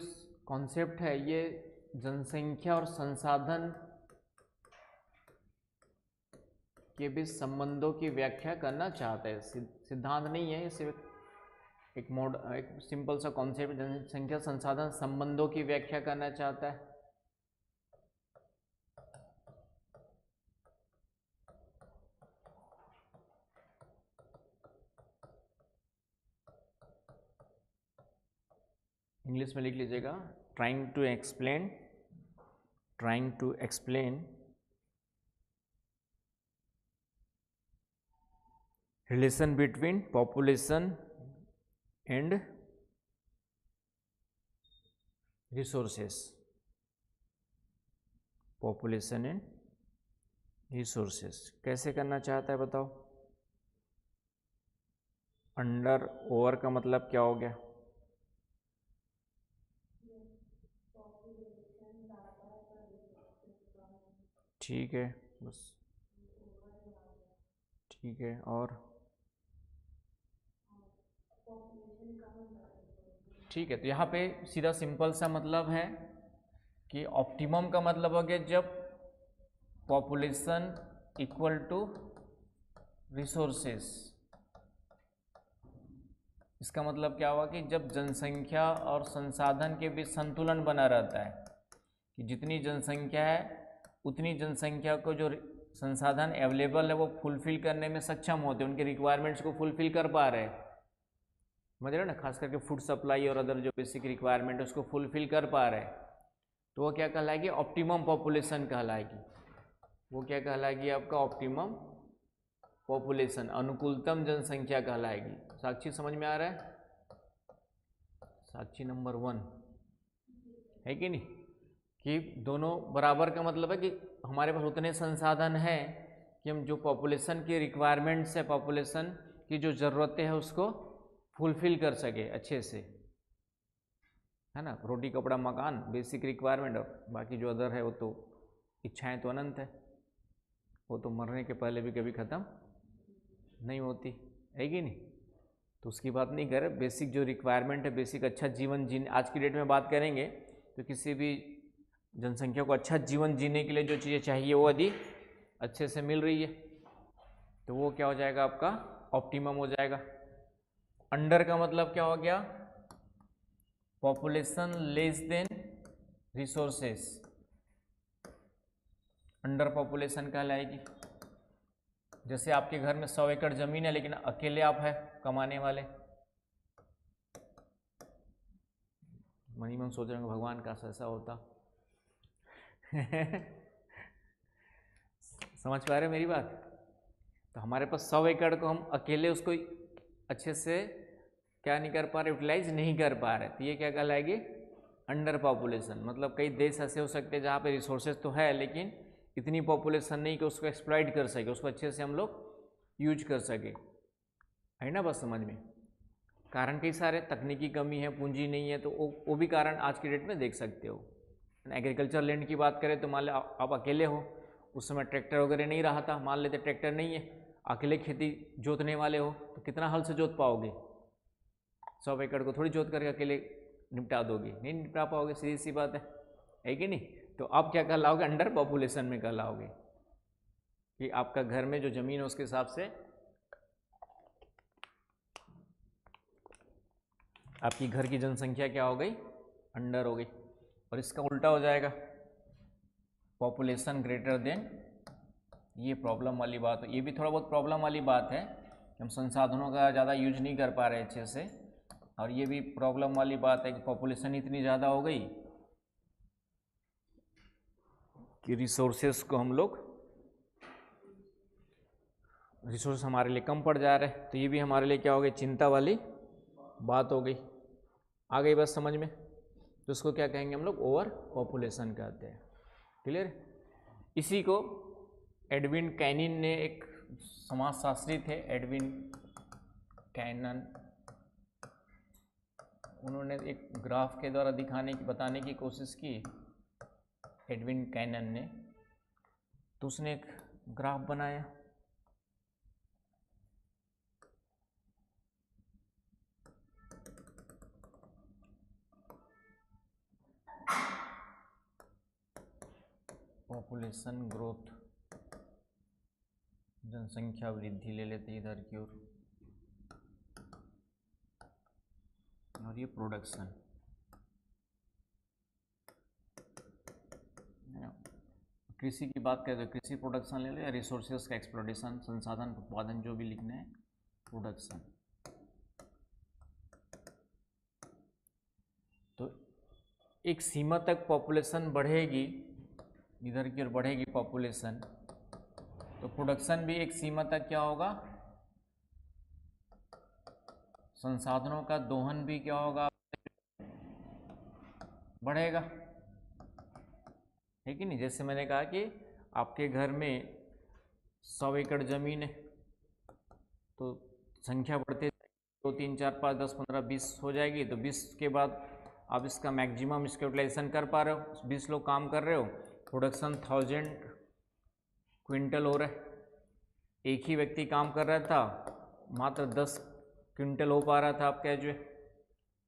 कॉन्सेप्ट है ये जनसंख्या और संसाधन के बीच संबंधों की व्याख्या करना चाहता है। सिद्धांत नहीं है, सिर्फ एक सिंपल सा कॉन्सेप्ट, जनसंख्या संसाधन संबंधों की व्याख्या करना चाहता है। इंग्लिश में लिख लीजिएगा, trying to explain relation between population and resources, population and resources कैसे करना चाहता है बताओ। अंडर ओवर का मतलब क्या हो गया? ठीक है, बस ठीक है। और ठीक है, तो यहाँ पे सीधा सिंपल सा मतलब है कि ऑप्टिमम का मतलब हो गया जब पॉपुलेशन इक्वल टू रिसोर्सेस। इसका मतलब क्या हुआ कि जब जनसंख्या और संसाधन के बीच संतुलन बना रहता है, कि जितनी जनसंख्या है उतनी जनसंख्या को जो संसाधन अवेलेबल है वो फुलफिल करने में सक्षम होते हैं, उनके रिक्वायरमेंट्स को फुलफिल कर पा रहे हैं, समझ रहे हो ना, खास करके फूड सप्लाई और अदर जो बेसिक रिक्वायरमेंट है उसको फुलफिल कर पा रहे हैं, तो वो क्या कहलाएगी? ऑप्टिमम पॉपुलेशन कहलाएगी। वो क्या कहलाएगी? आपका ऑप्टिमम पॉपुलेशन, अनुकूलतम जनसंख्या कहलाएगी। साक्षी समझ में आ रहा है? साक्षी नंबर 1 है कि नहीं, कि दोनों बराबर का मतलब है कि हमारे पास उतने संसाधन हैं कि हम जो पॉपुलेशन की रिक्वायरमेंट्स है, पॉपुलेशन की जो ज़रूरतें हैं उसको फुलफिल कर सके अच्छे से, है ना। रोटी कपड़ा मकान बेसिक रिक्वायरमेंट, और बाकी जो अदर है वो तो इच्छाएं तो अनंत है, वो तो मरने के पहले भी कभी ख़त्म नहीं होती है कि नहीं। तो उसकी बात नहीं कर रहे, बेसिक जो रिक्वायरमेंट है, बेसिक अच्छा जीवन जीने, आज की डेट में बात करेंगे तो किसी भी जनसंख्या को अच्छा जीवन जीने के लिए जो चीज़ें चाहिए वो यदि अच्छे से मिल रही है तो वो क्या हो जाएगा? आपका ऑप्टिमम हो जाएगा। अंडर का मतलब क्या हो गया? Population less than resources, underpopulation कहलाएगी। जैसे आपके घर में 100 एकड़ जमीन है लेकिन अकेले आप है कमाने वाले, मनी मन सोच रहे होंगे भगवान का ऐसा होता समझ पा रहे हो मेरी बात? तो हमारे पास 100 एकड़ को हम अकेले उसको अच्छे से क्या नहीं कर पा रहे, यूटिलाइज नहीं कर पा रहे, तो ये क्या कहलाएगी? Underpopulation. मतलब कई देश ऐसे हो सकते हैं जहाँ पे रिसोर्सेज तो है लेकिन इतनी पॉपुलेशन नहीं कि उसको एक्सप्लॉइट कर सके, उसको अच्छे से हम लोग यूज कर सके, है ना। बस समझ में, कारण कई सारे, तकनीकी कमी है, पूंजी नहीं है, तो वो भी कारण आज की डेट में देख सकते हो। एग्रीकल्चर लैंड की बात करें तो मान लो आप अकेले हो, उस समय ट्रैक्टर वगैरह नहीं रहा था, मान लेते ट्रैक्टर नहीं है, अकेले खेती जोतने वाले हो तो कितना हल से जोत पाओगे? 100 एकड़ को थोड़ी जोत करके अकेले निपटा दोगे, नहीं निपटा पाओगे, सीधी सी बात है कि नहीं। तो आप क्या कहलाओगे? अंडर पॉपुलेशन में कहलाओगे, कि आपका घर में जो ज़मीन है उसके हिसाब से आपकी घर की जनसंख्या क्या हो गई? अंडर हो गई। और इसका उल्टा हो जाएगा, पॉपुलेशन ग्रेटर देन, ये प्रॉब्लम वाली बात है, ये भी थोड़ा बहुत प्रॉब्लम वाली बात है, हम संसाधनों का ज़्यादा यूज नहीं कर पा रहे अच्छे से, और ये भी प्रॉब्लम वाली बात है कि पॉपुलेशन इतनी ज़्यादा हो गई कि रिसोर्सेस को हम लोग, रिसोर्स हमारे लिए कम पड़ जा रहे हैं, तो ये भी हमारे लिए क्या हो गई? चिंता वाली बात हो गई। आ गई बात समझ में? तो उसको क्या कहेंगे हम लोग? ओवर पॉपुलेशन कहते हैं। क्लियर? इसी को एडविन कैनिन ने, एक समाजशास्त्री थे एडविन कैनन, उन्होंने एक ग्राफ के द्वारा बताने की कोशिश की, एडविन कैनन ने, तो उसने एक ग्राफ बनाया, पॉपुलेशन ग्रोथ, जनसंख्या वृद्धि ले लेते इधर की ओर, और ये प्रोडक्शन, कृषि की बात करें तो कृषि प्रोडक्शन ले लो, या रिसोर्सेज का एक्सप्लोरेशन, संसाधन उत्पादन, जो भी लिखना है, प्रोडक्शन। तो एक सीमा तक पॉपुलेशन बढ़ेगी, इधर की ओर बढ़ेगी पॉपुलेशन, तो प्रोडक्शन भी एक सीमा तक क्या होगा, संसाधनों का दोहन भी क्या होगा, बढ़ेगा, है कि नहीं। जैसे मैंने कहा कि आपके घर में 100 एकड़ जमीन है, तो संख्या बढ़ते 2 3 4 5 10 15 20 हो जाएगी, तो 20 के बाद आप इसका मैक्सिमम इसका यूटिलाइजेशन कर पा रहे हो, 20 लोग काम कर रहे हो, प्रोडक्शन 1000 क्विंटल हो रहा है। एक ही व्यक्ति काम कर रहा था, मात्र 10 क्विंटल हो पा रहा था आपका जो है,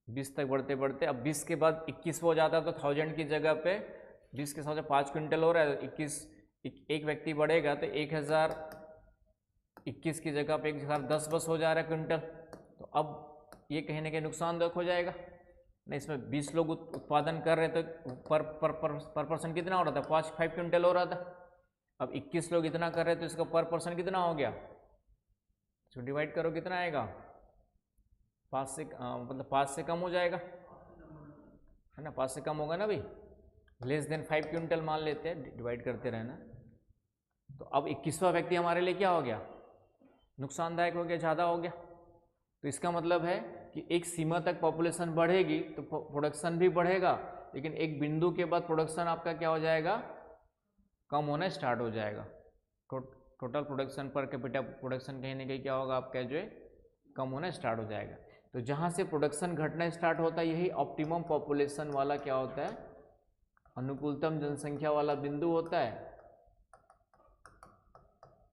20 तक बढ़ते बढ़ते अब 20 के बाद 21 हो जाता, तो 1000 की जगह पे 20 के साथ 5 क्विंटल हो रहा है, 21 एक व्यक्ति बढ़ेगा तो 1021 की जगह पे 1010 बस हो जा रहा है क्विंटल। तो अब ये कहीं ना कहीं नुकसानदायक हो जाएगा नहीं, इसमें 20 लोग उत्पादन कर रहे तो पर पर्सन कितना हो रहा था, 5 क्विंटल हो रहा था। अब 21 लोग इतना कर रहे तो इसका पर पर्सन कितना हो गया, तो डिवाइड करो कितना आएगा, 5 से मतलब 5 से कम हो जाएगा, है ना, 5 से कम होगा ना भाई, लेस देन 5 क्विंटल मान लेते हैं, डिवाइड करते रहना। तो अब 21वां व्यक्ति हमारे लिए क्या हो गया, नुकसानदायक हो गया, ज़्यादा हो गया। तो इसका मतलब है कि एक सीमा तक पॉपुलेशन बढ़ेगी तो प्रोडक्शन भी बढ़ेगा, लेकिन एक बिंदु के बाद प्रोडक्शन आपका क्या हो जाएगा, कम होना स्टार्ट हो जाएगा। Total production per capita production कहीं ना कहीं क्या होगा आपका जो है, कम होना स्टार्ट हो जाएगा। तो जहाँ से प्रोडक्शन घटना स्टार्ट होता है यही ऑप्टिमम पॉपुलेशन वाला क्या होता है, अनुकूलतम जनसंख्या वाला बिंदु होता है,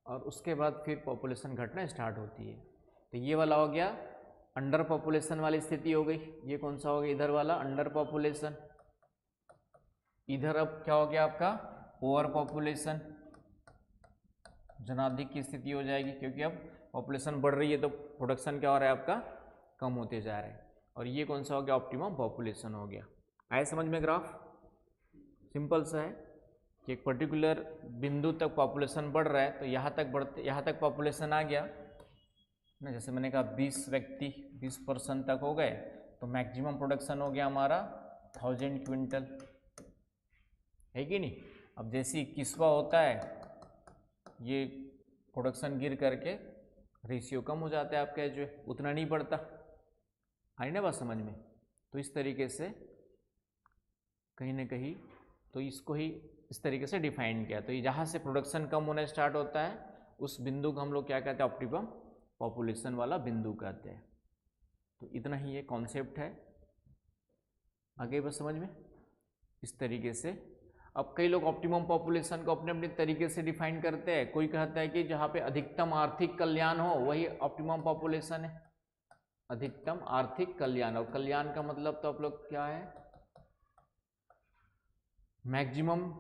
और उसके बाद फिर पॉपुलेशन घटना स्टार्ट होती है। तो ये वाला हो गया अंडर पॉपुलेशन वाली स्थिति हो गई। ये कौन सा हो गया, इधर वाला अंडर पॉपुलेशन। इधर अब क्या हो गया आपका, ओवर पॉपुलेशन, जनाधिक की स्थिति हो जाएगी, क्योंकि अब पॉपुलेशन बढ़ रही है तो प्रोडक्शन क्या हो रहा है आपका, कम होते जा रहा है। और ये कौन सा हो गया, ऑप्टिमम पॉपुलेशन हो गया। आए समझ में ग्राफ, सिंपल सा है कि एक पर्टिकुलर बिंदु तक पॉपुलेशन बढ़ रहा है, तो यहाँ तक पॉपुलेशन आ गया ना, जैसे मैंने कहा 20 व्यक्ति 20% तक हो गए, तो मैक्सिमम प्रोडक्शन हो गया हमारा 1000 क्विंटल, है कि नहीं। अब जैसे 21वां होता है, ये प्रोडक्शन गिर करके रेशियो कम हो जाता है आपका, जो उतना नहीं बढ़ता, आई ना बात समझ में। तो इस तरीके से कहीं ना कहीं तो इसको ही इस तरीके से डिफाइन किया। तो ये जहाँ से प्रोडक्शन कम होना स्टार्ट होता है उस बिंदु को हम लोग क्या कहते हैं, ऑप्टिमम पॉपुलेशन वाला बिंदु कहते हैं। तो इतना ही ये कॉन्सेप्ट है, आगे बस समझ में इस तरीके से। अब कई लोग ऑप्टिमम पॉपुलेशन को अपने अपने तरीके से डिफाइन करते हैं। कोई कहता है कि जहाँ पे अधिकतम आर्थिक कल्याण हो वही ऑप्टिमम पॉपुलेशन है, अधिकतम आर्थिक कल्याण। और कल्याण का मतलब तो आप लोग क्या है, मैक्सिमम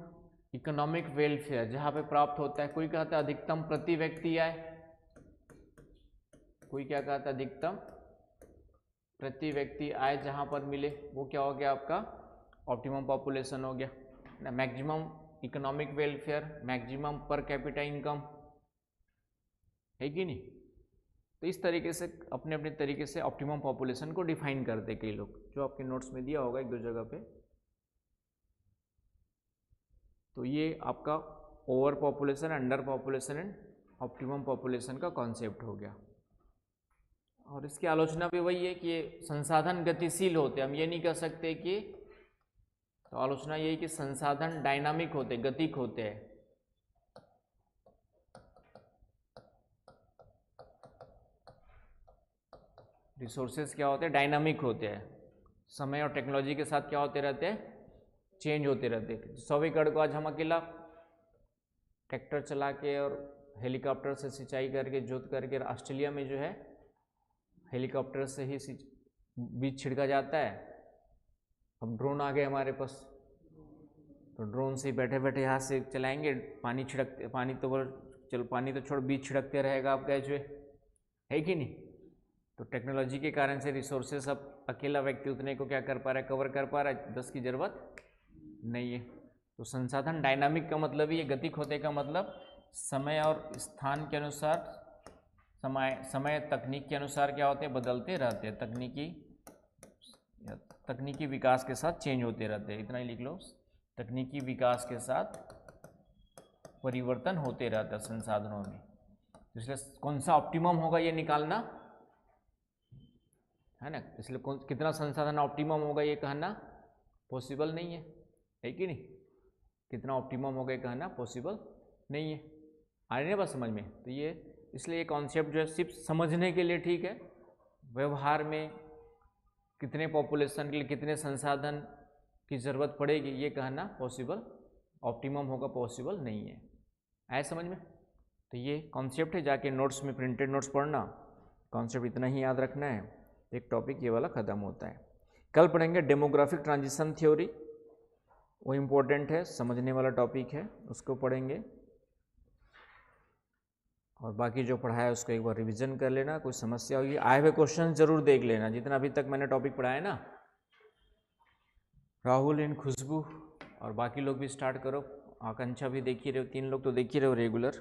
इकोनॉमिक वेलफेयर जहाँ पे प्राप्त होता है। कोई कहता है अधिकतम प्रति व्यक्ति आय, कोई क्या कहता है अधिकतम प्रति व्यक्ति आय जहाँ पर मिले, वो क्या हो गया आपका ऑप्टिमम पॉपुलेशन हो गया ना। Maximum economic welfare, maximum per capita income, है कि नहीं। तो इस तरीके से अपने अपने तरीके से ऑप्टिमम पॉपुलेशन को डिफाइन करते कई लोग, जो आपके नोट्स में दिया होगा 1-2 जगह पे। तो ये आपका over population, under population and optimum population का कॉन्सेप्ट हो गया। और इसकी आलोचना भी वही है कि ये संसाधन गतिशील होते, हम ये नहीं कह सकते कि, तो आलोचना यही कि संसाधन डायनामिक होते, गतिक होते हैं। रिसोर्सेज क्या होते हैं, डायनामिक होते हैं, समय और टेक्नोलॉजी के साथ क्या होते रहते हैं, चेंज होते रहते हैं। 100 एकड़ को आज हम अकेला ट्रैक्टर चला के और हेलीकॉप्टर से सिंचाई करके जोत करके, ऑस्ट्रेलिया में जो है हेलीकॉप्टर से ही बीज छिड़का जाता है। अब ड्रोन आ गए हमारे पास, तो ड्रोन से बैठे बैठे यहाँ से चलाएंगे, पानी छिड़कते, पानी तो छोड़ बीज छिड़कते रहेगा आपका जो है कि नहीं। तो टेक्नोलॉजी के कारण से रिसोर्सेस अब अकेला व्यक्ति उतने को क्या कर पा रहा है, कवर कर पा रहा है, 10 की ज़रूरत नहीं है। तो संसाधन डायनामिक का मतलब ही, ये गतिक होते का मतलब समय और स्थान के अनुसार, समय तकनीक के अनुसार क्या होते हैं, बदलते रहते हैं। तकनीकी तकनीकी विकास के साथ चेंज होते रहते हैं, इतना ही लिख लो। तकनीकी विकास के साथ परिवर्तन होते रहता है संसाधनों में। इसलिए कौन सा ऑप्टिमम होगा ये निकालना है ना, इसलिए कितना संसाधन ऑप्टिमम होगा ये कहना पॉसिबल नहीं है कि नहीं। कितना ऑप्टिमम होगा ये कहना पॉसिबल नहीं है। आ रही है बस समझ में। तो ये इसलिए ये कॉन्सेप्ट जो है सिर्फ समझने के लिए ठीक है, व्यवहार में कितने पॉपुलेशन के लिए कितने संसाधन की ज़रूरत पड़ेगी ये कहना पॉसिबल, ऑप्टिमम होगा पॉसिबल नहीं है। आए समझ में। तो ये कॉन्सेप्ट है, जाके नोट्स में प्रिंटेड नोट्स पढ़ना, कॉन्सेप्ट इतना ही याद रखना है। एक टॉपिक ये वाला ख़त्म होता है। कल पढ़ेंगे डेमोग्राफिक ट्रांजिशन थ्योरी, वो इम्पोर्टेंट है, समझने वाला टॉपिक है, उसको पढ़ेंगे। और बाकी जो पढ़ाया है उसको एक बार रिवीजन कर लेना। कोई समस्या होगी आए हुए क्वेश्चन जरूर देख लेना, जितना अभी तक मैंने टॉपिक पढ़ाया ना। राहुल इन खुशबू और बाकी लोग भी स्टार्ट करो, आकांक्षा भी देख ही रहे हो, 3 लोग तो देख ही रहे हो रेगुलर।